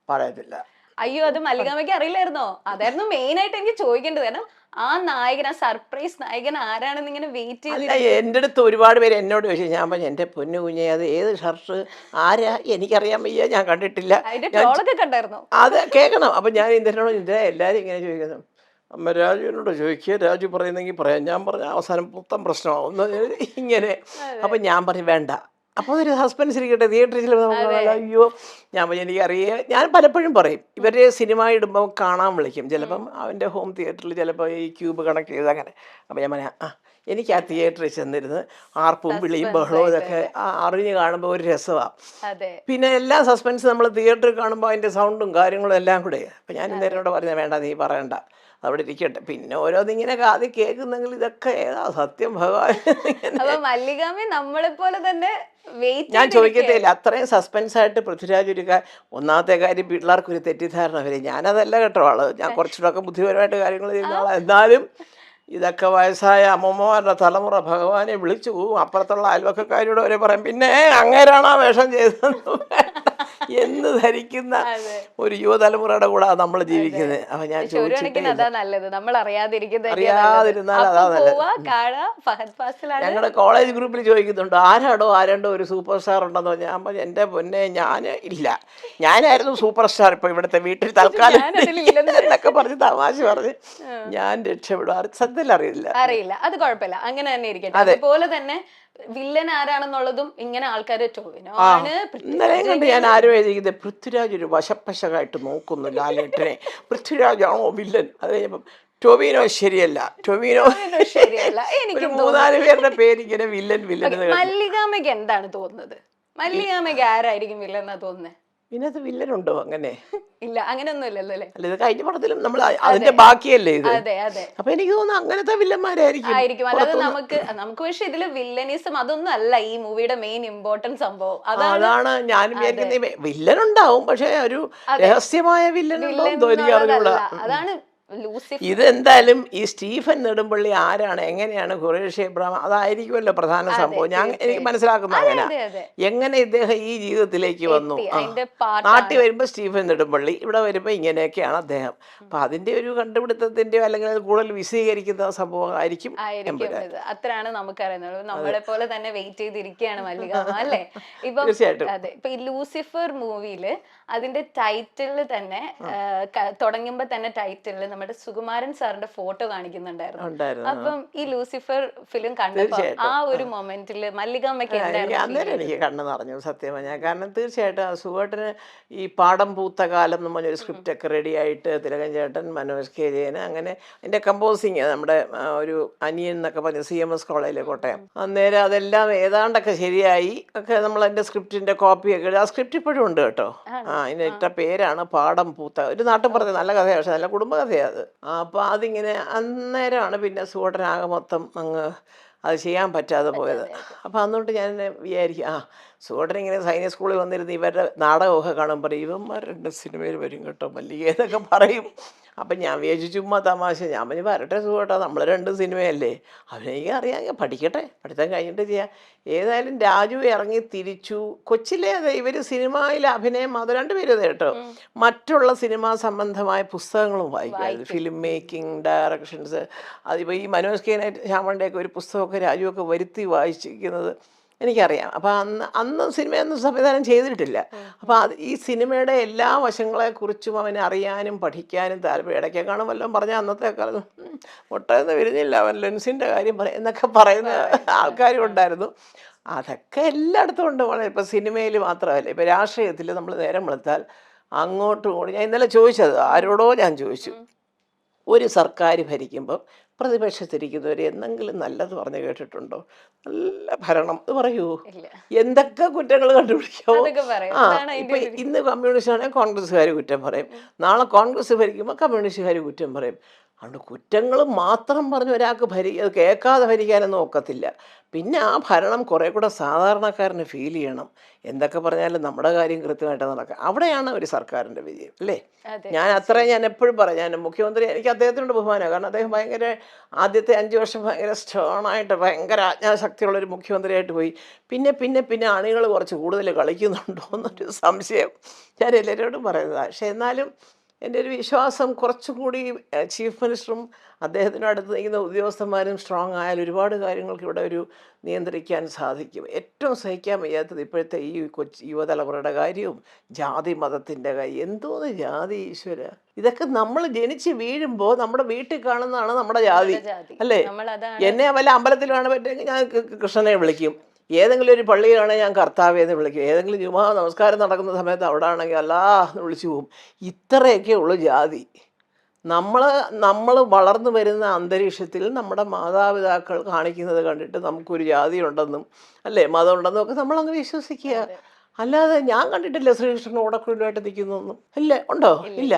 പറയത്തില്ല. അയ്യോ, അത് മല്ലികാമ്മയ്ക്ക് അറിയില്ലായിരുന്നോ? അതായിരുന്നു മെയിൻ ആയിട്ട് എനിക്ക് ചോദിക്കേണ്ടത്. കാരണം ആ നായകൻ, ആ സർപ്രൈസ് നായകൻ ആരാണെന്ന് ഇങ്ങനെ വെയിറ്റ് ചെയ്ത് എൻ്റെ അടുത്ത് ഒരുപാട് പേര് എന്നോട് ചോദിച്ചു. ഞാൻ പറഞ്ഞു, എൻ്റെ പൊന്നു കുഞ്ഞെ അത് ഏത് ഷർട്ട് ആരാ എനിക്കറിയാൻ വയ്യ, ഞാൻ കണ്ടിട്ടില്ല. കണ്ടായിരുന്നോ? അത് കേൾക്കണം. അപ്പം ഞാൻ ഇന്ദ്രനോട് എല്ലാവരും ഇങ്ങനെ ചോദിക്കുന്നു. അമ്മ രാജുവിനോട് ചോദിക്കുക, രാജു പറയുന്നെങ്കിൽ പറയാം. ഞാൻ പറഞ്ഞ അവസാനം മൊത്തം പ്രശ്നമാവും ഇങ്ങനെ. അപ്പം ഞാൻ പറഞ്ഞു വേണ്ട. അപ്പോൾ ഒരു സസ്പെൻസ് ഇരിക്കട്ടെ, തിയേറ്ററിൽ അയ്യോ ഞാൻ എനിക്കറിയാം. ഞാൻ പലപ്പോഴും പറയും, ഇവരെ സിനിമ ഇടുമ്പോൾ കാണാൻ വിളിക്കും. ചിലപ്പം അവൻ്റെ ഹോം തിയേറ്ററിൽ ചിലപ്പോൾ ഈ ക്യൂബ് കണക്ട് ചെയ്ത് അങ്ങനെ. അപ്പോൾ ഞാൻ പറയാം, എനിക്ക് ആ തിയേറ്ററിൽ ചെന്നിരുന്ന് ആർപ്പും വിളിയും ബഹളവും ഇതൊക്കെ അറിഞ്ഞ് കാണുമ്പോൾ ഒരു രസമാണ്. അതെ. പിന്നെ എല്ലാ സസ്പെൻസ് നമ്മൾ തിയേറ്ററിൽ കാണുമ്പോൾ അതിൻ്റെ സൗണ്ടും കാര്യങ്ങളും എല്ലാം കൂടെ. അപ്പം ഞാൻ ഇന്നേരോട് പറഞ്ഞാൽ വേണ്ട, നീ പറയണ്ട, അവിടെ ഇരിക്കട്ടെ. പിന്നെ ഓരോന്നിങ്ങനെ കാതി കേൾക്കുന്നെങ്കിൽ ഇതൊക്കെ ഏതാ സത്യം ഭഗവാൻ. അപ്പൊ മല്ലികാമ്മ നമ്മളെ പോലെ തന്നെ ഞാൻ ചോദിക്കത്തേയില്ല, അത്രയും സസ്പെൻസായിട്ട് പൃഥ്വിരാജ് ഒരു ഒന്നാമത്തെ കാര്യം പിള്ളേർക്കൊരു തെറ്റിദ്ധാരണ വരും. ഞാനതല്ല കേട്ടോ ആള്, ഞാൻ കുറച്ചുകൂടെ ബുദ്ധിപരമായിട്ട് കാര്യങ്ങൾ ചെയ്യുന്ന ആളാണ്. എന്നാലും ഇതൊക്കെ വയസ്സായ അമ്മമ്മമാരുടെ തലമുറ ഭഗവാനെ വിളിച്ചു പോവും. അപ്പുറത്തുള്ള അയൽവക്കക്കാരോട് വരെ പറയും, പിന്നെ അങ്ങേരാണ് ആ വേഷം ചെയ്തത് എന്ന് ധരിക്കുന്ന ഒരു യുവതലമുറയുടെ കൂടെ നമ്മൾ ജീവിക്കുന്നത്. അപ്പൊ ഞാൻ അറിയാതിരുന്നാൽ അതാ നല്ലത്. ഞങ്ങളുടെ കോളേജ് ഗ്രൂപ്പിൽ ചോദിക്കുന്നുണ്ട്, ആരാണ്ടോ ഒരു സൂപ്പർ സ്റ്റാർ ഉണ്ടെന്നോ. ഞാൻ പറഞ്ഞു, എൻ്റെ പൊന്നെ, ഞാൻ ഇല്ല, ഞാനായിരുന്നു സൂപ്പർ സ്റ്റാർ. ഇപ്പൊ ഇവിടുത്തെ വീട്ടിൽ തൽക്കാലം എന്നൊക്കെ പറഞ്ഞ് തമാശ പറഞ്ഞ് ഞാൻ രക്ഷപ്പെടും. സത്യത്തിൽ അറിയില്ല. അത് കുഴപ്പമില്ല, അങ്ങനെ തന്നെ ഇരിക്കട്ടെ. അതുപോലെ തന്നെ വില്ലൻ ആരാണെന്നുള്ളതും ഇങ്ങനെ ആൾക്കാർ ഇന്നലെ കണ്ട് ഞാൻ ആരും എഴുതിയത് പൃഥ്വിരാജ് ഒരു വശപ്പശകായിട്ട് നോക്കുന്നു ലാലേട്ടനെ. പൃഥ്വിരാജാണോ വില്ലൻ? അത് കഴിഞ്ഞപ്പം ടൊവിനോ ശരിയല്ല, ടൊവിനോ ശരിയല്ല. എനിക്ക് 3-4 പേരുടെ പേര് ഇങ്ങനെ വില്ലൻ. മല്ലികാമ്മയ്ക്ക് എന്താണ് തോന്നുന്നത്? മല്ലികാമ്മയ്ക്ക് ആരായിരിക്കും വില്ലൻ എന്നാ തോന്നുന്നത്? ഇതിനകത്ത് വില്ലനുണ്ടോ? അങ്ങനെ ഇല്ല, അങ്ങനെയൊന്നും ഇല്ലല്ലോ അല്ലേ? അല്ല, ഇത് കഴിഞ്ഞ പടത്തിലും നമ്മൾ അതിന്റെ ബാക്കിയല്ലേ ഇത്. അതെ അതെ. അപ്പൊ എനിക്ക് തോന്നുന്നു അങ്ങനത്തെ വില്ലന്മാരായിരിക്കും. അല്ലാതെ നമുക്ക് പക്ഷെ ഇതില് വില്ലനിസം അതൊന്നും അല്ല ഈ മൂവിയുടെ മെയിൻ ഇമ്പോർട്ടന്റ് സംഭവം. അതാണ് ഞാൻ വിചാരിക്കുന്നത്. വില്ലൻ ഉണ്ടാവും, പക്ഷെ ഒരു രഹസ്യമായ വില്ലൻ അതാണ് ഇതെന്തായാലും ഈ സ്റ്റീഫൻ നെടുമ്പള്ളി ആരാണ്, എങ്ങനെയാണ് ഖുറേഷി എബ്രഹാം, അതായിരിക്കുമല്ലോ പ്രധാന സംഭവം. എനിക്ക് മനസ്സിലാക്കുന്ന അങ്ങനെ എങ്ങനെ ഇദ്ദേഹം ഈ ജീവിതത്തിലേക്ക് വന്നു. നാട്ടിൽ വരുമ്പോൾ സ്റ്റീഫൻ നെടുമ്പള്ളി, ഇവിടെ വരുമ്പോൾ ഇങ്ങനെയൊക്കെയാണ് അദ്ദേഹം. അപ്പൊ അതിന്റെ ഒരു കണ്ടുപിടുത്തത്തിന്റെയോ അല്ലെങ്കിൽ കൂടുതൽ വിശദീകരിക്കുന്ന സംഭവം ആയിരിക്കും. അത്രയാണ് നമുക്കറിയുന്നത്. നമ്മളെ പോലെ തന്നെ വെയിറ്റ് ചെയ്തിരിക്കുകയാണ് മല്ലികാമ്മ അല്ലേ? ഇപ്പൊ അതെ, ഇപ്പൊ ഈ ലൂസിഫർ മൂവിയില് അതിന്റെ ടൈറ്റിലിൽ തന്നെ തുടങ്ങുമ്പോ തന്നെ ടൈറ്റിലിൽ നമ്മുടെ സുകുമാരൻ സാറിന്റെ ഫോട്ടോ കാണിക്കുന്നുണ്ടായിരുന്നു. അപ്പം ഈ ലൂസിഫർ ഫിലിം കണ്ടപ്പോ ആ ഒരു മൊമെന്റില് മല്ലികാമ്മയ്ക്ക് അന്നേരം എനിക്ക് കണ്ണു നിറഞ്ഞു സത്യം പറഞ്ഞാൽ. കാരണം തീർച്ചയായിട്ടും സുഖേട്ടന് ഈ പാടം പൂത്ത കാലം എന്ന് പറഞ്ഞൊരു സ്ക്രിപ്റ്റ് ഒക്കെ റെഡി ആയിട്ട് തിലകൻ ചേട്ടൻ, മനോജ് കെ ജയൻ, അങ്ങനെ എൻ്റെ കമ്പോസിങ് നമ്മുടെ ഒരു അനിയൻ എന്നൊക്കെ പറഞ്ഞ CMS കോളേജിലെ കോട്ടയം. അന്നേരം അതെല്ലാം ഏതാണ്ടൊക്കെ ശരിയായി ഒക്കെ നമ്മൾ എൻ്റെ സ്ക്രിപ്റ്റിന്റെ കോപ്പിയൊക്കെ ആ സ്ക്രിപ്റ്റ് ഇപ്പോഴും ഉണ്ട് കേട്ടോ. ഇതിനിട്ട പേരാണ് പാടം പൂത്ത. ഒരു നാട്ടിൽ പറഞ്ഞ നല്ല കഥയാണ്, പക്ഷെ നല്ല കുടുംബകഥയാണ് അത്. അപ്പോൾ അതിങ്ങനെ അന്നേരമാണ് പിന്നെ സുഖേട്ടനാകെ മൊത്തം അങ്ങ് അത് ചെയ്യാൻ പറ്റാതെ പോയത്. അപ്പോൾ അന്നുകൊണ്ട് ഞാൻ വിചാരിക്കും, സുഖേട്ടൻ ഇങ്ങനെ സൈനിക സ്കൂളിൽ വന്നിരുന്ന് ഇവരുടെ നാടകമൊക്കെ കാണുമ്പോൾ ഇവന്മാർ 2 സിനിമയിൽ വരും കേട്ടോ മല്ലിക എന്നൊക്കെ പറയും. അപ്പം ഞാൻ വിചാരിച്ചു ചുമ്മാ തമാശ. ഞാൻ പറഞ്ഞു, വരട്ടെ സുഖേട്ടാ, നമ്മൾ 2 സിനിമയല്ലേ, അവനെനിക്ക് അറിയാമെങ്കിൽ പഠിക്കട്ടെ, പഠിത്തം കഴിഞ്ഞിട്ട് ചെയ്യാം. ഏതായാലും രാജു ഇറങ്ങി തിരിച്ചു. കൊച്ചിലെ അതെ ഇവർ സിനിമയിൽ അഭിനയം അത് 2 പേരും അതെ കേട്ടോ. മറ്റുള്ള സിനിമാ സംബന്ധമായ പുസ്തകങ്ങളും വായിക്കുമായിരുന്നു, ഫിലിം മേക്കിംഗ്, ഡയറക്ഷൻസ്. അതിപ്പോൾ ഈ മനോജ് കെ ശ്യാമളുടെയൊക്കെ ഒരു പുസ്തകമൊക്കെ രാജുവൊക്കെ വരുത്തി വായിച്ചിരിക്കുന്നത് എനിക്കറിയാം. അപ്പോൾ അന്ന് സിനിമയൊന്നും സംവിധാനം ചെയ്തിട്ടില്ല. അപ്പോൾ ഈ സിനിമയുടെ എല്ലാ വശങ്ങളെക്കുറിച്ചും അവന് അറിയാനും പഠിക്കാനും താല്പര്യം. ഇടയ്ക്ക് കാണും വല്ലതും പറഞ്ഞാൽ അന്നത്തെ കാലത്ത് ഒട്ടൊന്നും വരുന്നില്ല, അവൻ ലെൻസിൻ്റെ കാര്യം പറയും എന്നൊക്കെ പറയുന്ന ആൾക്കാരും ഉണ്ടായിരുന്നു. അതൊക്കെ എല്ലായിടത്തും ഉണ്ട്. ഇപ്പോൾ സിനിമയിൽ മാത്രമല്ല, ഇപ്പോൾ രാഷ്ട്രീയത്തിൽ നമ്മൾ നേരം വെളുത്താൽ അങ്ങോട്ടും ഇങ്ങോട്ടും. ഞാൻ ഇന്നലെ ചോദിച്ചത് ആരോടോ ഞാൻ ചോദിച്ചു, ഒരു സർക്കാർ ഭരിക്കുമ്പോൾ പ്രതിപക്ഷത്തിരിക്കുന്നവർ എന്തെങ്കിലും നല്ലത് പറഞ്ഞു കേട്ടിട്ടുണ്ടോ? നല്ല ഭരണം എന്ന് പറയൂ, എന്തൊക്കെ കുറ്റങ്ങൾ കണ്ടുപിടിക്കാമോ? ഇപ്പൊ ഇന്ന് കമ്മ്യൂണിസ്റ്റ് ആണെങ്കിൽ കോൺഗ്രസ്സുകാർ കുറ്റം പറയും, നാളെ കോൺഗ്രസ് ഭരിക്കുമ്പോൾ കമ്മ്യൂണിസ്റ്റുകാർ കുറ്റം പറയും. അതുകൊണ്ട് കുറ്റങ്ങൾ മാത്രം പറഞ്ഞ് ഒരാൾക്ക് കേൾക്കാതെ ഭരിക്കാനൊന്നും ഒക്കത്തില്ല. പിന്നെ ആ ഭരണം കുറേ കൂടെ സാധാരണക്കാരന് ഫീൽ ചെയ്യണം. എന്തൊക്കെ പറഞ്ഞാലും നമ്മുടെ കാര്യം കൃത്യമായിട്ട് നടക്കാം. അവിടെയാണ് ഒരു സർക്കാരിൻ്റെ വിജയം അല്ലേ? ഞാൻ എപ്പോഴും പറയാം, ഞാൻ മുഖ്യമന്ത്രി, എനിക്ക് അദ്ദേഹത്തിനോട് ബഹുമാനമാണ്. കാരണം അദ്ദേഹം ഭയങ്കര ആദ്യത്തെ 5 വർഷം ഭയങ്കര സ്റ്റേണായിട്ട് ഭയങ്കര ആജ്ഞാശക്തിയുള്ളൊരു മുഖ്യമന്ത്രിയായിട്ട് പോയി. പിന്നെ അണികൾ കുറച്ച് കൂടുതൽ കളിക്കുന്നുണ്ടോ എന്നൊരു സംശയം ഞാൻ എല്ലാവരോടും പറയുന്നതാണ്. പക്ഷെ എന്നാലും എൻ്റെ ഒരു വിശ്വാസം കുറച്ചും കൂടി ചീഫ് മിനിസ്റ്ററും അദ്ദേഹത്തിൻ്റെ അടുത്ത് നിൽക്കുന്ന ഉദ്യോഗസ്ഥന്മാരും സ്ട്രോങ് ആയാൽ ഒരുപാട് കാര്യങ്ങൾക്ക് ഇവിടെ ഒരു നിയന്ത്രിക്കാൻ സാധിക്കും. ഏറ്റവും സഹിക്കാൻ വയ്യാത്തത് ഇപ്പോഴത്തെ ഈ യുവതലമുറയുടെ കാര്യവും ജാതി മതത്തിൻ്റെ കാര്യം. എന്തോന്ന് ജാതി, ഈശ്വര! ഇതൊക്കെ നമ്മൾ ജനിച്ച് വീഴുമ്പോൾ നമ്മുടെ വീട്ടിൽ കാണുന്നതാണ് നമ്മുടെ ജാതി അല്ലേ? എന്നെ വല്ല അമ്പലത്തിൽ വേണം പറ്റുമെങ്കിൽ ഞാൻ കൃഷ്ണനെ വിളിക്കും, ഏതെങ്കിലും ഒരു പള്ളിയിലാണെങ്കിൽ ഞാൻ കർത്താവേ എന്ന് വിളിക്കും, ഏതെങ്കിലും ജുമാ നമസ്കാരം നടക്കുന്ന സമയത്ത് അവിടെ ആണെങ്കിൽ അല്ലാ എന്ന് വിളിച്ചു പോകും. ഇത്രയൊക്കെ ഉള്ളു ജാതി. നമ്മൾ വളർന്നു വരുന്ന അന്തരീക്ഷത്തിൽ നമ്മുടെ മാതാപിതാക്കൾ കാണിക്കുന്നത് കണ്ടിട്ട് നമുക്കൊരു ജാതി ഉണ്ടെന്നും അല്ലേ മതം ഉണ്ടെന്നും ഒക്കെ നമ്മളങ്ങ് വിശ്വസിക്കുക. അല്ലാതെ ഞാൻ കണ്ടിട്ടില്ല ശ്രീകൃഷ്ണൻ ഓടക്കുഴലുമായിട്ട് നിൽക്കുന്നൊന്നും. ഇല്ല, ഉണ്ടോ? ഇല്ല.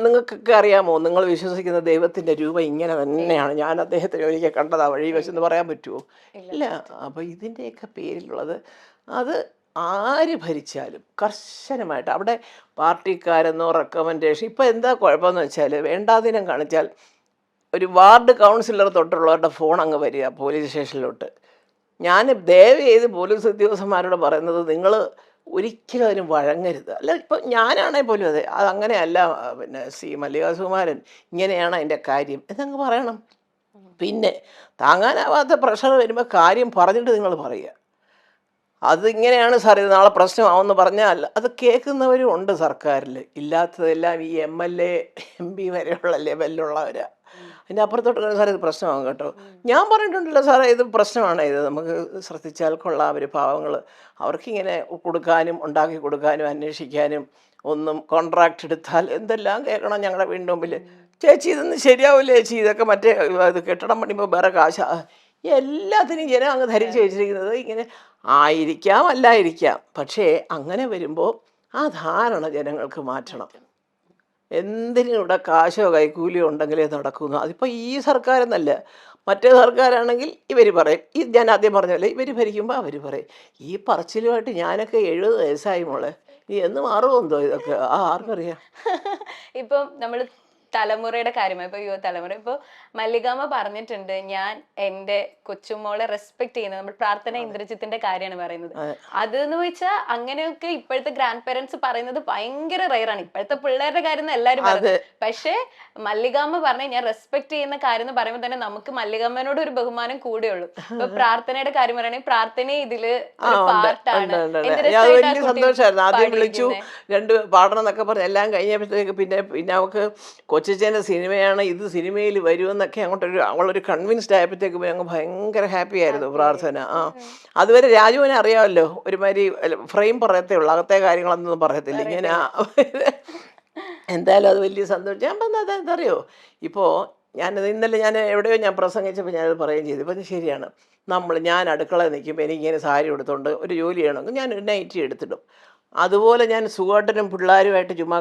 നിങ്ങൾക്കൊക്കെ അറിയാമോ, നിങ്ങൾ വിശ്വസിക്കുന്ന ദൈവത്തിൻ്റെ രൂപം ഇങ്ങനെ തന്നെയാണ്, ഞാൻ അദ്ദേഹത്തെ ഒരിക്കൽ കണ്ടതാ വഴി വെച്ചെന്ന് പറയാൻ പറ്റുമോ? ഇല്ല. അപ്പോൾ ഇതിൻ്റെയൊക്കെ പേരിലുള്ളത് അത് ആര് ഭരിച്ചാലും കർശനമായിട്ട് അവിടെ പാർട്ടിക്കാരെന്നോ റെക്കമെൻഡേഷൻ. ഇപ്പോൾ എന്താ കുഴപ്പമെന്ന് വെച്ചാൽ വേണ്ടാതിനം കാണിച്ചാൽ ഒരു വാർഡ് കൗൺസിലർ തൊട്ടുള്ളവരുടെ ഫോൺ അങ്ങ് വരിക പോലീസ് സ്റ്റേഷനിലോട്ട്. ഞാൻ ദയവ് ചെയ്ത് പോലീസ് ഉദ്യോഗസ്ഥന്മാരോട് പറയുന്നത്, നിങ്ങൾ ഒരിക്കലും അതിന് വഴങ്ങരുത്. അല്ല, ഇപ്പം ഞാനാണെങ്കിൽ പോലും അതെ, അതങ്ങനെയല്ല പിന്നെ മല്ലികാ സുകുമാരൻ ഇങ്ങനെയാണ് അതിൻ്റെ കാര്യം എന്നങ്ങ് പറയണം. പിന്നെ താങ്ങാനാവാത്ത പ്രഷർ വരുമ്പോൾ കാര്യം പറഞ്ഞിട്ട് നിങ്ങൾ പറയുക, അതിങ്ങനെയാണ് സാർ, ഇത് നാളെ പ്രശ്നമാവുമെന്ന് പറഞ്ഞാൽ അത് കേൾക്കുന്നവരും ഉണ്ട് സർക്കാരിൽ. ഇല്ലാത്തതെല്ലാം ഈ MLA MP വരെയുള്ള ലെവലിലുള്ളവരാണ്. അതിൻ്റെ അപ്പുറത്തോട്ട് സാറേ ഇത് പ്രശ്നമാകും കേട്ടോ. ഞാൻ പറഞ്ഞിട്ടുണ്ടല്ലോ സാറേ, ഇത് പ്രശ്നമാണ്, ഇത് നമുക്ക് ശ്രദ്ധിച്ചാൽ കൊള്ളാം. അവർ പാവങ്ങൾ, അവർക്കിങ്ങനെ കൊടുക്കാനും ഉണ്ടാക്കി കൊടുക്കാനും അന്വേഷിക്കാനും ഒന്നും കോൺട്രാക്റ്റ് എടുത്താൽ എന്തെല്ലാം കേൾക്കണം ഞങ്ങളുടെ വീടിൻ്റെ മുമ്പിൽ. ചേച്ചി ഇതൊന്നും ശരിയാവില്ല ചേച്ചി, ഇതൊക്കെ മറ്റേ ഇത് കെട്ടിടം പണിയുമ്പോൾ വേറെ കാശ്, എല്ലാത്തിനും ജനം അങ്ങ് ധരിച്ച് വെച്ചിരിക്കുന്നത് ഇങ്ങനെ ആയിരിക്കാം അല്ലായിരിക്കാം. പക്ഷേ അങ്ങനെ വരുമ്പോൾ ആ ധാരണ ജനങ്ങൾക്ക് മാറ്റണം. എന്തിനും ഇവിടെ കാശോ കൈക്കൂലിയോ ഉണ്ടെങ്കിലേ നടക്കുന്നു. അതിപ്പോൾ ഈ സർക്കാരെന്നല്ല, മറ്റേ സർക്കാരാണെങ്കിൽ ഇവർ പറയും, ഈ ഞാൻ ആദ്യം പറഞ്ഞല്ലേ, ഇവർ ഭരിക്കുമ്പോൾ അവർ പറയും. ഈ പറച്ചിലുമായിട്ട് ഞാനൊക്കെ 70 വയസ്സായി മോളെ, ഈ എന്ന് മാറുമെന്തോ ഇതൊക്കെ ആർക്കറിയാം. ഇപ്പം നമ്മൾ തലമുറയുടെ കാര്യമായി, ഇപ്പൊ യുവതലമുറ, ഇപ്പൊ മല്ലികാമ്മ പറഞ്ഞിട്ടുണ്ട്, ഞാൻ എൻ്റെ കൊച്ചുമോളെ റെസ്പെക്ട് ചെയ്യുന്നത്, നമ്മൾ പ്രാർത്ഥന ഇന്ദ്രജിത്തിന്റെ കാര്യമാണ് പറയുന്നത്. അതെന്ന് വെച്ചാൽ അങ്ങനെയൊക്കെ ഇപ്പോഴത്തെ ഗ്രാൻഡ് പേരൻസ് പറയുന്നത് ഭയങ്കര റയറാണ്. ഇപ്പോഴത്തെ പിള്ളേരുടെ കാര്യം എന്ന് എല്ലാവരും പറയുന്നത്. പക്ഷെ മല്ലികാമ്മ പറഞ്ഞ ഞാൻ റെസ്പെക്ട് ചെയ്യുന്ന കാര്യം എന്ന് പറയുമ്പോൾ തന്നെ നമുക്ക് മല്ലികാമ്മനോട് ഒരു ബഹുമാനം കൂടെയുള്ളൂ. ഇപ്പൊ പ്രാർത്ഥനയുടെ കാര്യം പറയുകയാണെങ്കിൽ പ്രാർത്ഥന ഇതില് പാർട്ടാണ്. സന്തോഷമായിരുന്നു. ആദ്യം വിളിച്ചു, 2 പാടണം എന്നൊക്കെ പറഞ്ഞ് എല്ലാം കഴിഞ്ഞപ്പോഴത്തേക്ക് പിന്നെ അവൾക്ക് കൊച്ചിച്ചേൻ്റെ സിനിമയാണ്, ഇത് സിനിമയിൽ വരുമെന്നൊക്കെ അവളൊരു കൺവിൻസ്ഡ് ആയപ്പോഴത്തേക്ക് ഞങ്ങൾ ഭയങ്കര ഹാപ്പി ആയിരുന്നു പ്രാർത്ഥന. അതുവരെ രാജുവിനെ അറിയാമല്ലോ, ഒരുമാതിരി ഫ്രെയിം പറയത്തേ ഉള്ളൂ, അകത്തെ കാര്യങ്ങളൊന്നും പറയത്തില്ല ഇങ്ങനെ. എന്തായാലും അത് വലിയ സന്തോഷം. ഞാൻ പറഞ്ഞത് എന്തറിയോ, ഇപ്പോൾ ഇന്നലെ ഞാൻ എവിടെയോ ഞാൻ പ്രസംഗിച്ചപ്പോൾ ഞാനത് പറയുകയും ചെയ്തു. ഇപ്പം ശരിയാണ്, ഞാൻ അടുക്കളയിൽ നിൽക്കുമ്പോൾ എനിക്കിങ്ങനെ സാരി എടുത്തുകൊണ്ട് ഒരു ജോലി ചെയ്യണമെങ്കിൽ ഞാൻ ഒരു നൈറ്റി എടുത്തിടും. അതുപോലെ ഞാൻ സുഖേട്ടനും പിള്ളേരുമായിട്ട് ചുമ്മാ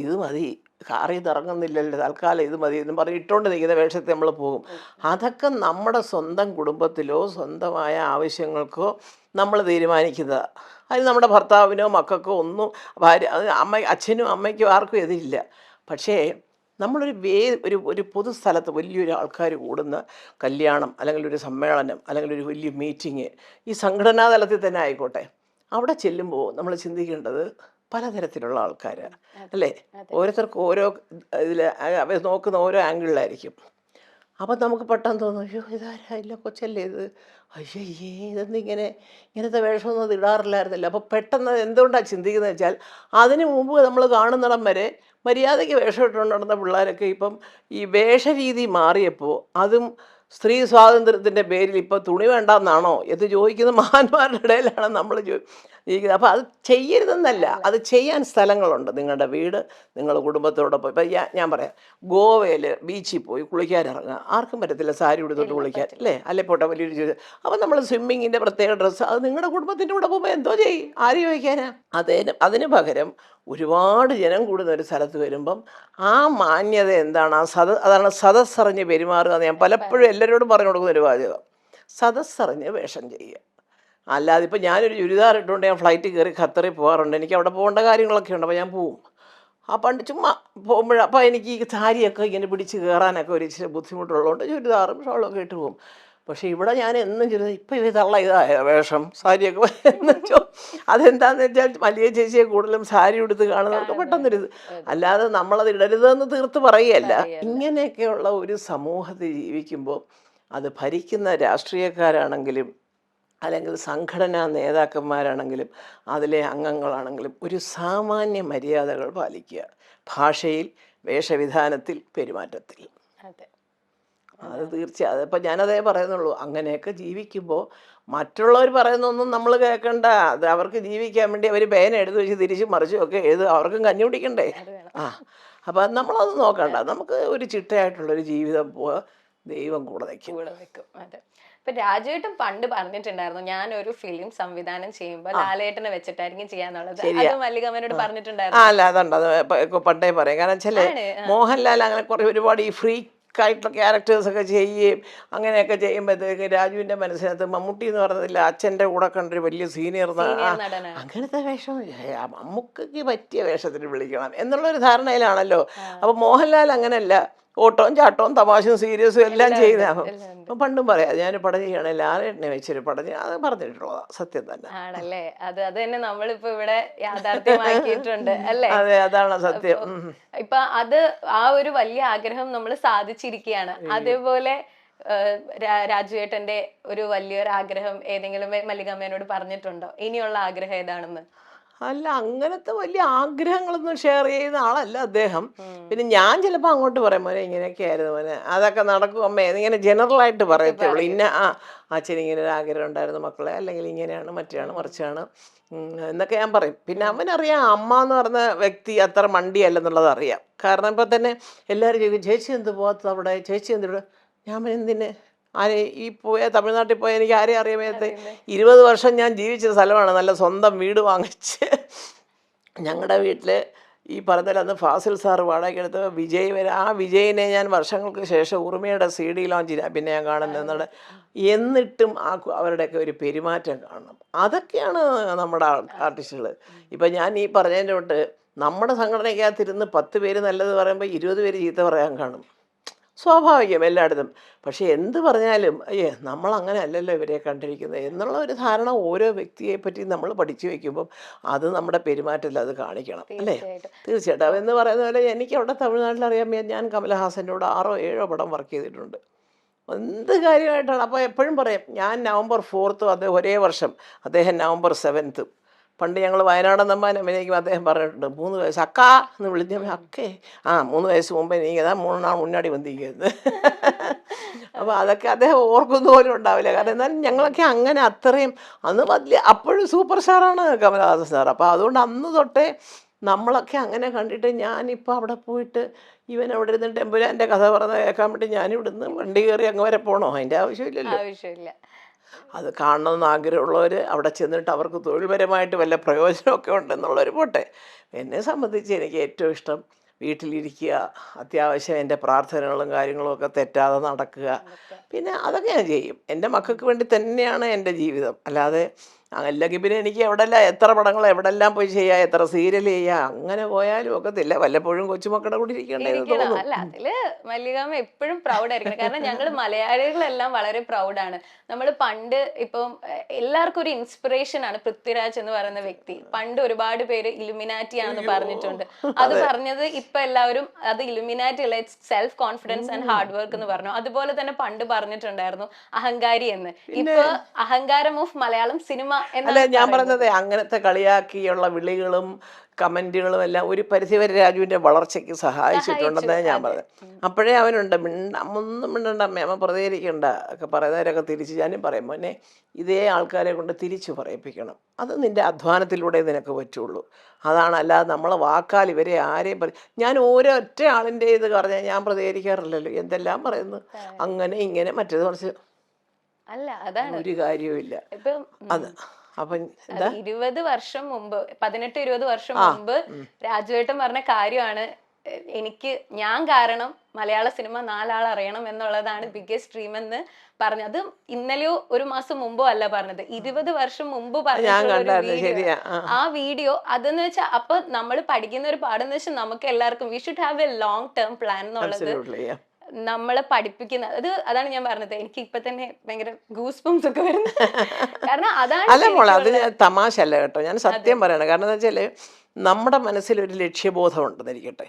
ഇത് മതി, കാറിൽ നിന്ന് ഇറങ്ങുന്നില്ലല്ലോ, തൽക്കാലം ഇത് മതി എന്നും പറഞ്ഞ് ഇട്ടുകൊണ്ട് നിൽക്കുന്ന വേഷത്തിൽ നമ്മൾ പോകും. അതൊക്കെ നമ്മുടെ സ്വന്തം കുടുംബത്തിലോ സ്വന്തമായ ആവശ്യങ്ങൾക്കോ നമ്മൾ തീരുമാനിക്കുന്നതാണ്. അതിന് നമ്മുടെ ഭർത്താവിനോ മക്കൾക്കോ ഒന്നും അച്ഛനും അമ്മയ്ക്കും ആർക്കും എതിരില്ല. പക്ഷേ നമ്മളൊരു ഒരു പൊതുസ്ഥലത്ത് വലിയൊരു ആൾക്കാർ കൂടുന്ന കല്യാണം, അല്ലെങ്കിൽ ഒരു സമ്മേളനം, അല്ലെങ്കിൽ ഒരു വലിയ മീറ്റിങ്, ഈ സംഘടനാ തലത്തിൽ തന്നെ ആയിക്കോട്ടെ, അവിടെ ചെല്ലുമ്പോൾ നമ്മൾ ചിന്തിക്കേണ്ടത് പലതരത്തിലുള്ള ആൾക്കാരാണ് അല്ലേ. ഓരോരുത്തർക്കും ഓരോ ഇതിൽ അവർ നോക്കുന്ന ഓരോ ആംഗിളിലായിരിക്കും. അപ്പം നമുക്ക് പെട്ടെന്ന് തോന്നും, അയ്യോ ഇതാരാ, ഇല്ല കൊച്ചല്ലേ ഇത്, അയ്യേ ഇങ്ങനത്തെ വേഷമൊന്നും അത് ഇടാറില്ലായിരുന്നില്ല. അപ്പോൾ പെട്ടെന്ന് എന്തുകൊണ്ടാണ് ചിന്തിക്കുന്നത് വെച്ചാൽ, അതിന് മുമ്പ് നമ്മൾ കാണുന്നിടം വരെ മര്യാദയ്ക്ക് വേഷം ഇട്ടുകൊണ്ട് നടന്ന പിള്ളേരൊക്കെ ഇപ്പം ഈ വേഷരീതി മാറിയപ്പോൾ, അതും സ്ത്രീ സ്വാതന്ത്ര്യത്തിൻ്റെ പേരിൽ ഇപ്പോൾ തുണി വേണ്ടെന്നാണോ എന്ന് ചോദിക്കുന്ന മഹാന്മാരുടെ ഇടയിലാണ് നമ്മൾ ഇരിക്കുന്നത്. അപ്പോൾ അത് ചെയ്യരുതെന്നല്ല, അത് ചെയ്യാൻ സ്ഥലങ്ങളുണ്ട്. നിങ്ങളുടെ വീട്, നിങ്ങൾ കുടുംബത്തോടൊപ്പം. ഇപ്പം ഞാൻ പറയാം, ഗോവയിൽ ബീച്ചിൽ പോയി കുളിക്കാനിറങ്ങുക, ആർക്കും പറ്റത്തില്ല സാരി ഉടുത്തോട്ട് കുളിക്കാൻ അല്ലേ, അല്ലെ പോട്ടെ വലിയൊരു ചോദ്യം. അപ്പോൾ നമ്മൾ സ്വിമ്മിങ്ങിൻ്റെ പ്രത്യേക ഡ്രസ്സ്, അത് നിങ്ങളുടെ കുടുംബത്തിൻ്റെ കൂടെ പോകുമ്പോൾ എന്തോ ചെയ്യും, ആര് ചോദിക്കാനാ. അതിന് പകരം ഒരുപാട് ജനം കൂടുന്ന ഒരു സ്ഥലത്ത് വരുമ്പം ആ മാന്യത എന്താണ്, അതാണ് സദസ്സറിഞ്ഞ് പെരുമാറുക എന്ന് ഞാൻ പലപ്പോഴും എല്ലാവരോടും പറഞ്ഞു കൊടുക്കുന്ന ഒരു വാചകം. സദസ്സറിഞ്ഞ് വേഷം ചെയ്യുക. അല്ലാതെ ഇപ്പം ഞാനൊരു ചുരിദാർ ഇട്ടുകൊണ്ട് ഞാൻ ഫ്ലൈറ്റിൽ കയറി ഖത്തറിൽ പോകാറുണ്ട്. എനിക്ക് അവിടെ പോകേണ്ട കാര്യങ്ങളൊക്കെ ഉണ്ട്, അപ്പോൾ ഞാൻ പോവും. ആ പണ്ട് ചുമ്മാ പോകുമ്പോൾ അപ്പോൾ എനിക്ക് ഈ സാരിയൊക്കെ ഇങ്ങനെ പിടിച്ച് കയറാനൊക്കെ ഒരു ഇച്ചിരി ബുദ്ധിമുട്ടുള്ളതുകൊണ്ട് ചുരിദാറും ഷോളൊക്കെ ഇട്ട് പോകും. പക്ഷേ ഇവിടെ ഞാൻ എന്നും ചുരിദാർ, ഇപ്പം ഇത് ഇതായ വേഷം സാരിയൊക്കെ എന്ന് വെച്ചോ. അതെന്താണെന്ന് വെച്ചാൽ വലിയ ചേച്ചിയെ കൂടുതലും സാരി ഉടുത്ത് കാണുന്നവർക്ക് പെട്ടെന്നൊരിത്, അല്ലാതെ നമ്മളത് ഇടരുതെന്ന് തീർത്ത് പറയുകയല്ല. ഇങ്ങനെയൊക്കെയുള്ള ഒരു സമൂഹത്തിൽ ജീവിക്കുമ്പോൾ അത് ഭരിക്കുന്ന രാഷ്ട്രീയക്കാരാണെങ്കിലും അല്ലെങ്കിൽ സംഘടനാ നേതാക്കന്മാരാണെങ്കിലും അതിലെ അംഗങ്ങളാണെങ്കിലും ഒരു സാമാന്യ മര്യാദകൾ പാലിക്കുക, ഭാഷയിൽ, വേഷവിധാനത്തിൽ, പെരുമാറ്റത്തിൽ. അത് തീർച്ചയായും. അതിപ്പോൾ ഞാനതേ പറയുന്നുള്ളൂ. അങ്ങനെയൊക്കെ ജീവിക്കുമ്പോൾ മറ്റുള്ളവർ പറയുന്നൊന്നും നമ്മൾ കേൾക്കണ്ട. അത് അവർക്ക് ജീവിക്കാൻ വേണ്ടി അവർ പേന എടുത്ത് വെച്ച് തിരിച്ചും മറിച്ചും ഒക്കെ എഴുതുക, അവർക്കും കഞ്ഞി കുടിക്കണ്ടേ. അപ്പം നമ്മളത് നോക്കണ്ട, നമുക്ക് ഒരു ചിട്ടയായിട്ടുള്ളൊരു ജീവിതം പോവാ, ദൈവം കൂടെ നിൽക്കും. കൂടെ നിൽക്കും. അതെ. ഇപ്പൊ രാജുവേട്ടൻ പണ്ട് പറഞ്ഞിട്ടുണ്ടായിരുന്നു, ഞാനൊരു ഫിലിം സംവിധാനം ചെയ്യുമ്പോൾ ലാലേട്ടനെ വെച്ചിട്ടായിരിക്കും ചെയ്യാന്നുള്ളത്. അത് മല്ലികമ്മനോട് പറഞ്ഞിട്ടുണ്ടായിരുന്നു. അല്ല അതുണ്ട്, അത് പണ്ടേ പറയാം. കാരണം വെച്ചാല് മോഹൻലാൽ അങ്ങനെ കുറെ ഒരുപാട് ഈ ഫ്രീ ആയിട്ടുള്ള ക്യാരക്ടേഴ്സൊക്കെ ചെയ്യുകയും അങ്ങനെയൊക്കെ ചെയ്യുമ്പോഴത്തേക്ക് രാജുവിൻ്റെ മനസ്സിനകത്ത് മമ്മൂട്ടി എന്ന് പറഞ്ഞതില്ല അച്ഛൻ്റെ കൂടെ കണ്ടൊരു വലിയ സീനിയർ നടനാണ്. അങ്ങനത്തെ വേഷം മമ്മൂക്കയ്ക്ക് പറ്റിയ വേഷത്തിന് വിളിക്കണം എന്നുള്ളൊരു ധാരണയിലാണല്ലോ. അപ്പോൾ മോഹൻലാൽ അങ്ങനെയല്ല, ഓട്ടവും ചാട്ടവും തമാശയും സീരിയസും എല്ലാം ചെയ്യുന്ന. അപ്പം പണ്ടും പറയാം, ഞാൻ പടം ചെയ്യണേ ലാലേട്ടനെ വെച്ചൊരു പടം അത് പറഞ്ഞിട്ടുള്ളതാ, സത്യം തന്നെ ആണല്ലേ. അത് തന്നെ നമ്മളിപ്പോ ഇവിടെ യാഥാർത്ഥ്യമാക്കിയിട്ടുണ്ട് അല്ലേ. അതെ, അതാണ് സത്യം. ഇപ്പൊ അത് ആ ഒരു വലിയ ആഗ്രഹം നമ്മൾ സാധിച്ചിരിക്കുകയാണ്. അതേപോലെ രാജുവേട്ടന്റെ ഒരു വലിയൊരു ആഗ്രഹം ഏതെങ്കിലും മല്ലികമ്മേനോട് പറഞ്ഞിട്ടുണ്ടോ, ഇനിയുള്ള ആഗ്രഹം ഏതാണെന്ന്? അല്ല, അങ്ങനത്തെ വലിയ ആഗ്രഹങ്ങളൊന്നും ഷെയർ ചെയ്യുന്ന ആളല്ല അദ്ദേഹം. പിന്നെ ഞാൻ ചിലപ്പോൾ അങ്ങോട്ട് പറയും, മോനെ ഇങ്ങനെയൊക്കെ ആയിരുന്നു മോനെ, അതൊക്കെ നടക്കും അമ്മേ, ഇങ്ങനെ ജനറലായിട്ട് പറയത്തുള്ളൂ. ഇന്ന അച്ഛൻ ഇങ്ങനെ ഒരു ആഗ്രഹം ഉണ്ടായിരുന്നു മക്കളെ, അല്ലെങ്കിൽ ഇങ്ങനെയാണ് മറ്റാണ് മറിച്ചാണ് എന്നൊക്കെ ഞാൻ പറയും. പിന്നെ അവനറിയാം അമ്മ എന്ന് പറഞ്ഞ വ്യക്തി അത്ര മണ്ടിയല്ലെന്നുള്ളത് അറിയാം. കാരണം ഇപ്പം തന്നെ എല്ലാവരും ചോദിക്കും, ചേച്ചി എന്ത് പോകാത്തത് അവിടെ, ചേച്ചി എന്തിവിടെ? ഞാൻ എന്തിന് ആരെ ഈ തമിഴ്നാട്ടിൽ പോയാൽ എനിക്ക് ആരെയും അറിയാമേത്തെ 20 വർഷം ഞാൻ ജീവിച്ച സ്ഥലമാണ്, നല്ല സ്വന്തം വീട് വാങ്ങിച്ച്. ഞങ്ങളുടെ വീട്ടിൽ ഈ പറഞ്ഞാൽ അന്ന് ഫാസിൽ സാറ് വാടകയ്ക്കെടുത്ത് വിജയ് വരെ, ആ വിജയിനെ ഞാൻ വർഷങ്ങൾക്ക് ശേഷം ഉറുമയുടെ CD ലോഞ്ചിലാണ് പിന്നെ ഞാൻ കാണുന്നത്. എന്നിട്ടും അവരുടെയൊക്കെ ഒരു പെരുമാറ്റം കാണണം. അതൊക്കെയാണ് നമ്മുടെ ആർട്ടിസ്റ്റുകൾ. ഇപ്പം ഞാൻ ഈ പറഞ്ഞതിൻ്റെ തൊട്ട് നമ്മുടെ സംഘടനയ്ക്കകത്തിരുന്ന് 10 പേര് നല്ലത് പറയുമ്പോൾ 20 പേര് ചീത്ത പറയാൻ കാണും, സ്വാഭാവികം എല്ലായിടത്തും. പക്ഷെ എന്ത് പറഞ്ഞാലും നമ്മളങ്ങനെ അല്ലല്ലോ ഇവരെ കണ്ടിരിക്കുന്നത് എന്നുള്ള ഒരു ധാരണ ഓരോ വ്യക്തിയെ പറ്റി നമ്മൾ പഠിച്ചു വയ്ക്കുമ്പം അത് നമ്മുടെ പെരുമാറ്റത്തിൽ അത് കാണിക്കണം, അല്ലേ? തീർച്ചയായിട്ടും. എന്ന് പറയുന്ന പോലെ എനിക്ക് അവിടെ തമിഴ്നാട്ടിൽ അറിയാൻ, ഞാൻ കമലഹാസൻ്റെ കൂടെ 6 or 7 പടം വർക്ക് ചെയ്തിട്ടുണ്ട്. എന്ത് കാര്യമായിട്ടാണ്. അപ്പോൾ എപ്പോഴും പറയും, ഞാൻ November 4th അദ്ദേഹം ഒരേ വർഷം, അദ്ദേഹം November 7th. പണ്ട് ഞങ്ങൾ വയനാടെന്നമ്മാൻ അഭിനയിക്കും, അദ്ദേഹം പറഞ്ഞിട്ടുണ്ട് 3 വയസ്സ് അക്കാ എന്ന് വിളിച്ച അക്കേ 3 വയസ്സ് മുമ്പേ നീങ്ങതാ 3 നാൾ മുന്നാടി വന്നിരിക്കുന്നത്. അപ്പോൾ അതൊക്കെ അദ്ദേഹം ഓർക്കുന്ന പോലും ഉണ്ടാവില്ല. കാരണം എന്നാലും ഞങ്ങളൊക്കെ അങ്ങനെ അത്രയും അന്ന് വലിയ അപ്പോഴും സൂപ്പർ സ്റ്റാറാണ് കമലഹാസൻ സാർ. അപ്പോൾ അതുകൊണ്ട് അന്ന് തൊട്ടേ നമ്മളൊക്കെ അങ്ങനെ കണ്ടിട്ട് ഞാനിപ്പോൾ അവിടെ പോയിട്ട് ഇവൻ അവിടെ ഇരുന്നിട്ട് എമ്പുരാൻ്റെ കഥ പറഞ്ഞ് കേൾക്കാൻ വേണ്ടി ഞാനിവിടുന്ന് വണ്ടി കയറി അങ്ങ് വരെ പോകണോ? അതിൻ്റെ ആവശ്യമില്ല. അത് കാണണമെന്ന് ആഗ്രഹമുള്ളവർ അവിടെ ചെന്നിട്ട് അവർക്ക് തൊഴിൽപരമായിട്ട് വല്ല പ്രയോജനമൊക്കെ ഉണ്ടെന്നുള്ളൊരു പോട്ടെ. എന്നെ സംബന്ധിച്ച് എനിക്ക് ഏറ്റവും ഇഷ്ടം വീട്ടിലിരിക്കുക, അത്യാവശ്യം എൻ്റെ പ്രാർത്ഥനകളും കാര്യങ്ങളും ഒക്കെ തെറ്റാതെ നടക്കുക. പിന്നെ അതൊക്കെ ഞാൻ ചെയ്യും. എൻ്റെ മക്കൾക്ക് വേണ്ടി തന്നെയാണ് എൻ്റെ ജീവിതം. അല്ലാതെ അല്ലെങ്കിൽ പിന്നെ എനിക്ക് എവിടെല്ലാം എത്ര പടങ്ങൾ എവിടെല്ലാം പോയി ചെയ്യാം, എത്ര സീരിയൽ ചെയ്യാം, അങ്ങനെ പോയാലും ഒക്കത്തില്ല. വല്ലപ്പോഴും കൊച്ചുമക്കളുടെ കൂടെ ഇരിക്കേണ്ടതെന്ന് തോന്നുന്നു. അല്ല, അതില് മല്ലികാമ്മ എപ്പോഴും പ്രൗഡ് ആയിരിക്കണം. കാരണം ഞങ്ങൾ മലയാളികളെല്ലാം വളരെ പ്രൗഡാണ്. നമ്മൾ പണ്ട് ഇപ്പം എല്ലാവർക്കും ഒരു ഇൻസ്പിറേഷൻ ആണ് പൃഥ്വിരാജ് എന്ന് പറയുന്ന വ്യക്തി. പണ്ട് ഒരുപാട് പേര് ഇലുമിനാറ്റി ആണെന്ന് പറഞ്ഞിട്ടുണ്ട്. അത് പറഞ്ഞത് ഇപ്പൊ എല്ലാവരും അത് ഇലുമിനാറ്റി അല്ല, it's self confidence and hard work എന്ന് പറഞ്ഞു. അതുപോലെ തന്നെ പണ്ട് പറഞ്ഞിട്ടുണ്ടായിരുന്നു അഹങ്കാരി എന്ന്. ഇപ്പൊ അഹങ്കാരം ഓഫ് മലയാളം സിനിമ. അല്ല, ഞാൻ പറഞ്ഞത് അങ്ങനത്തെ കളിയാക്കിയുള്ള വിളികളും കമൻറ്റുകളും എല്ലാം ഒരു പരിധിവരെ രാജുവിൻ്റെ വളർച്ചയ്ക്ക് സഹായിച്ചിട്ടുണ്ടെന്ന് ഞാൻ പറഞ്ഞത്. അപ്പോഴേ അവനുണ്ട് ഒന്നും മിണ്ടണ്ട അമ്മ പ്രതികരിക്കണ്ട ഒക്കെ പറയുന്നവരൊക്കെ തിരിച്ച് ഞാനും പറയും, മോനെ ഇതേ ആൾക്കാരെ കൊണ്ട് തിരിച്ചു പറയിപ്പിക്കണം. അത് നിൻ്റെ അധ്വാനത്തിലൂടെ നിനക്ക് പറ്റുള്ളൂ. അതാണ്. അല്ലാതെ നമ്മളെ വാക്കാൽ ഇവരെ ആരെയും ഞാൻ ഓരോറ്റ ആളിൻ്റെ ഇത് പറഞ്ഞാൽ ഞാൻ പ്രതികരിക്കാറില്ലല്ലോ. എന്തെല്ലാം പറയുന്നു, അങ്ങനെ ഇങ്ങനെ മറ്റേത് കുറച്ച് അല്ല, അതാണ് ഒരു കാര്യവുമില്ല. അത് അപ്പം 20 വർഷം മുമ്പ് 18-20 വർഷം മുമ്പ് രാജുവേട്ടൻ പറഞ്ഞ കാര്യമാണ്, ഞാൻ കാരണം മലയാള സിനിമ 4 ആൾ അറിയണം എന്നുള്ളതാണ് ബിഗ്ഗസ്റ്റ് ഡ്രീം എന്ന് പറഞ്ഞു. അത് ഇന്നലെയോ ഒരു മാസം മുമ്പോ അല്ല പറഞ്ഞത്, 20 വർഷം മുമ്പ് പറഞ്ഞ ആ വീഡിയോ. അതെന്ന് വെച്ചാൽ അപ്പൊ നമ്മൾ പഠിക്കുന്ന ഒരു പാടെന്ന് വെച്ചാൽ നമുക്ക് എല്ലാവർക്കും we should have A long term plan എന്നുള്ളത് നമ്മളെ പഠിപ്പിക്കുന്ന. അതാണ് ഞാൻ പറഞ്ഞത്, എനിക്ക് ഇപ്പൊ തന്നെ ഭയങ്കര ഗൂസ് ബംസ് ഒക്കെ വരുന്നത്. കാരണം അതാണ്. അല്ല മോളെ, അത് തമാശ അല്ല കേട്ടോ, ഞാൻ സത്യം പറയണം. കാരണം എന്താ വെച്ചാല് നമ്മുടെ മനസ്സിലൊരു ലക്ഷ്യബോധം ഉണ്ടെന്നിരിക്കട്ടെ.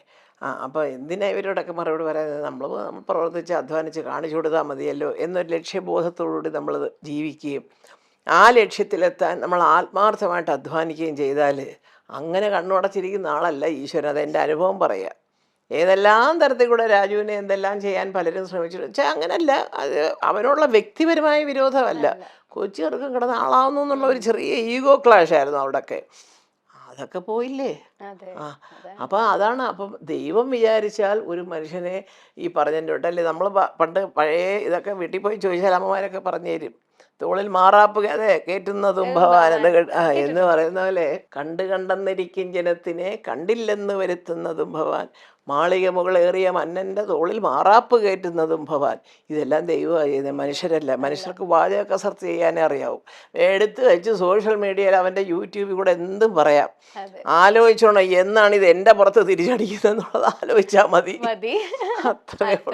അപ്പോൾ എന്തിനാ ഇവരോടൊക്കെ മറുപടി പറയുന്നത്? നമ്മൾ പ്രവർത്തിച്ച് അധ്വാനിച്ച് കാണിച്ചു കൊടുത്താൽ മതിയല്ലോ എന്നൊരു ലക്ഷ്യബോധത്തോടുകൂടി നമ്മൾ ജീവിക്കുകയും ആ ലക്ഷ്യത്തിലെത്താൻ നമ്മൾ ആത്മാർത്ഥമായിട്ട് അധ്വാനിക്കുകയും ചെയ്താൽ അങ്ങനെ കണ്ണുടച്ചിരിക്കുന്ന ആളല്ല ഈശ്വരൻ. അതെൻ്റെ അനുഭവം പറയാം. ഏതെല്ലാം തരത്തിൽ കൂടെ രാജുവിനെ എന്തെല്ലാം ചെയ്യാൻ പലരും ശ്രമിച്ചിട്ട് വെച്ചാൽ അങ്ങനല്ല. അത് അവനോടുള്ള വ്യക്തിപരമായ വിരോധമല്ല, കൊച്ചു ചെറുക്കം കിടന്ന ആളാവുന്നു എന്നുള്ള ഒരു ചെറിയ ഈഗോ ക്ലാഷ് ആയിരുന്നു അവിടെയൊക്കെ. അതൊക്കെ പോയില്ലേ. അതെ ആ അപ്പം അതാണ്. അപ്പം ദൈവം വിചാരിച്ചാൽ ഒരു മനുഷ്യനെ ഈ പറഞ്ഞിട്ടുണ്ട് അല്ലേ, നമ്മൾ പണ്ട് പഴയ ഇതൊക്കെ വീട്ടിൽ പോയി ചോദിച്ചാൽ അമ്മമാരൊക്കെ പറഞ്ഞു തരും, തോളിൽ മാറാപ്പ് അതെ കയറ്റുന്നതും ഭവാൻ എന്ന് പറയുന്ന പോലെ കണ്ടു കണ്ടെന്നിരിക്കും ജനത്തിനെ കണ്ടില്ലെന്ന് വരുത്തുന്നതും ഭവാൻ, മാളിക മുകളേറിയ മന്നൻ്റെ തോളിൽ മാറാപ്പ് കയറ്റുന്നതും ഭവാൻ. ഇതെല്ലാം ദൈവമാണ് ചെയ്യുന്നത്, മനുഷ്യരല്ല. മനുഷ്യർക്ക് വാചക കസർത്ത് ചെയ്യാനേ അറിയാവും. എടുത്ത് വെച്ച് സോഷ്യൽ മീഡിയയിൽ അവൻ്റെ യൂട്യൂബിൽ കൂടെ എന്തും പറയാം. ആലോചിച്ചോണം എന്നാണ് ഇത് എൻ്റെ പുറത്ത് തിരിച്ചടിക്കുന്നത് എന്നുള്ളത് ആലോചിച്ചാൽ മതി. മതി അത്രേ ഉള്ളൂ.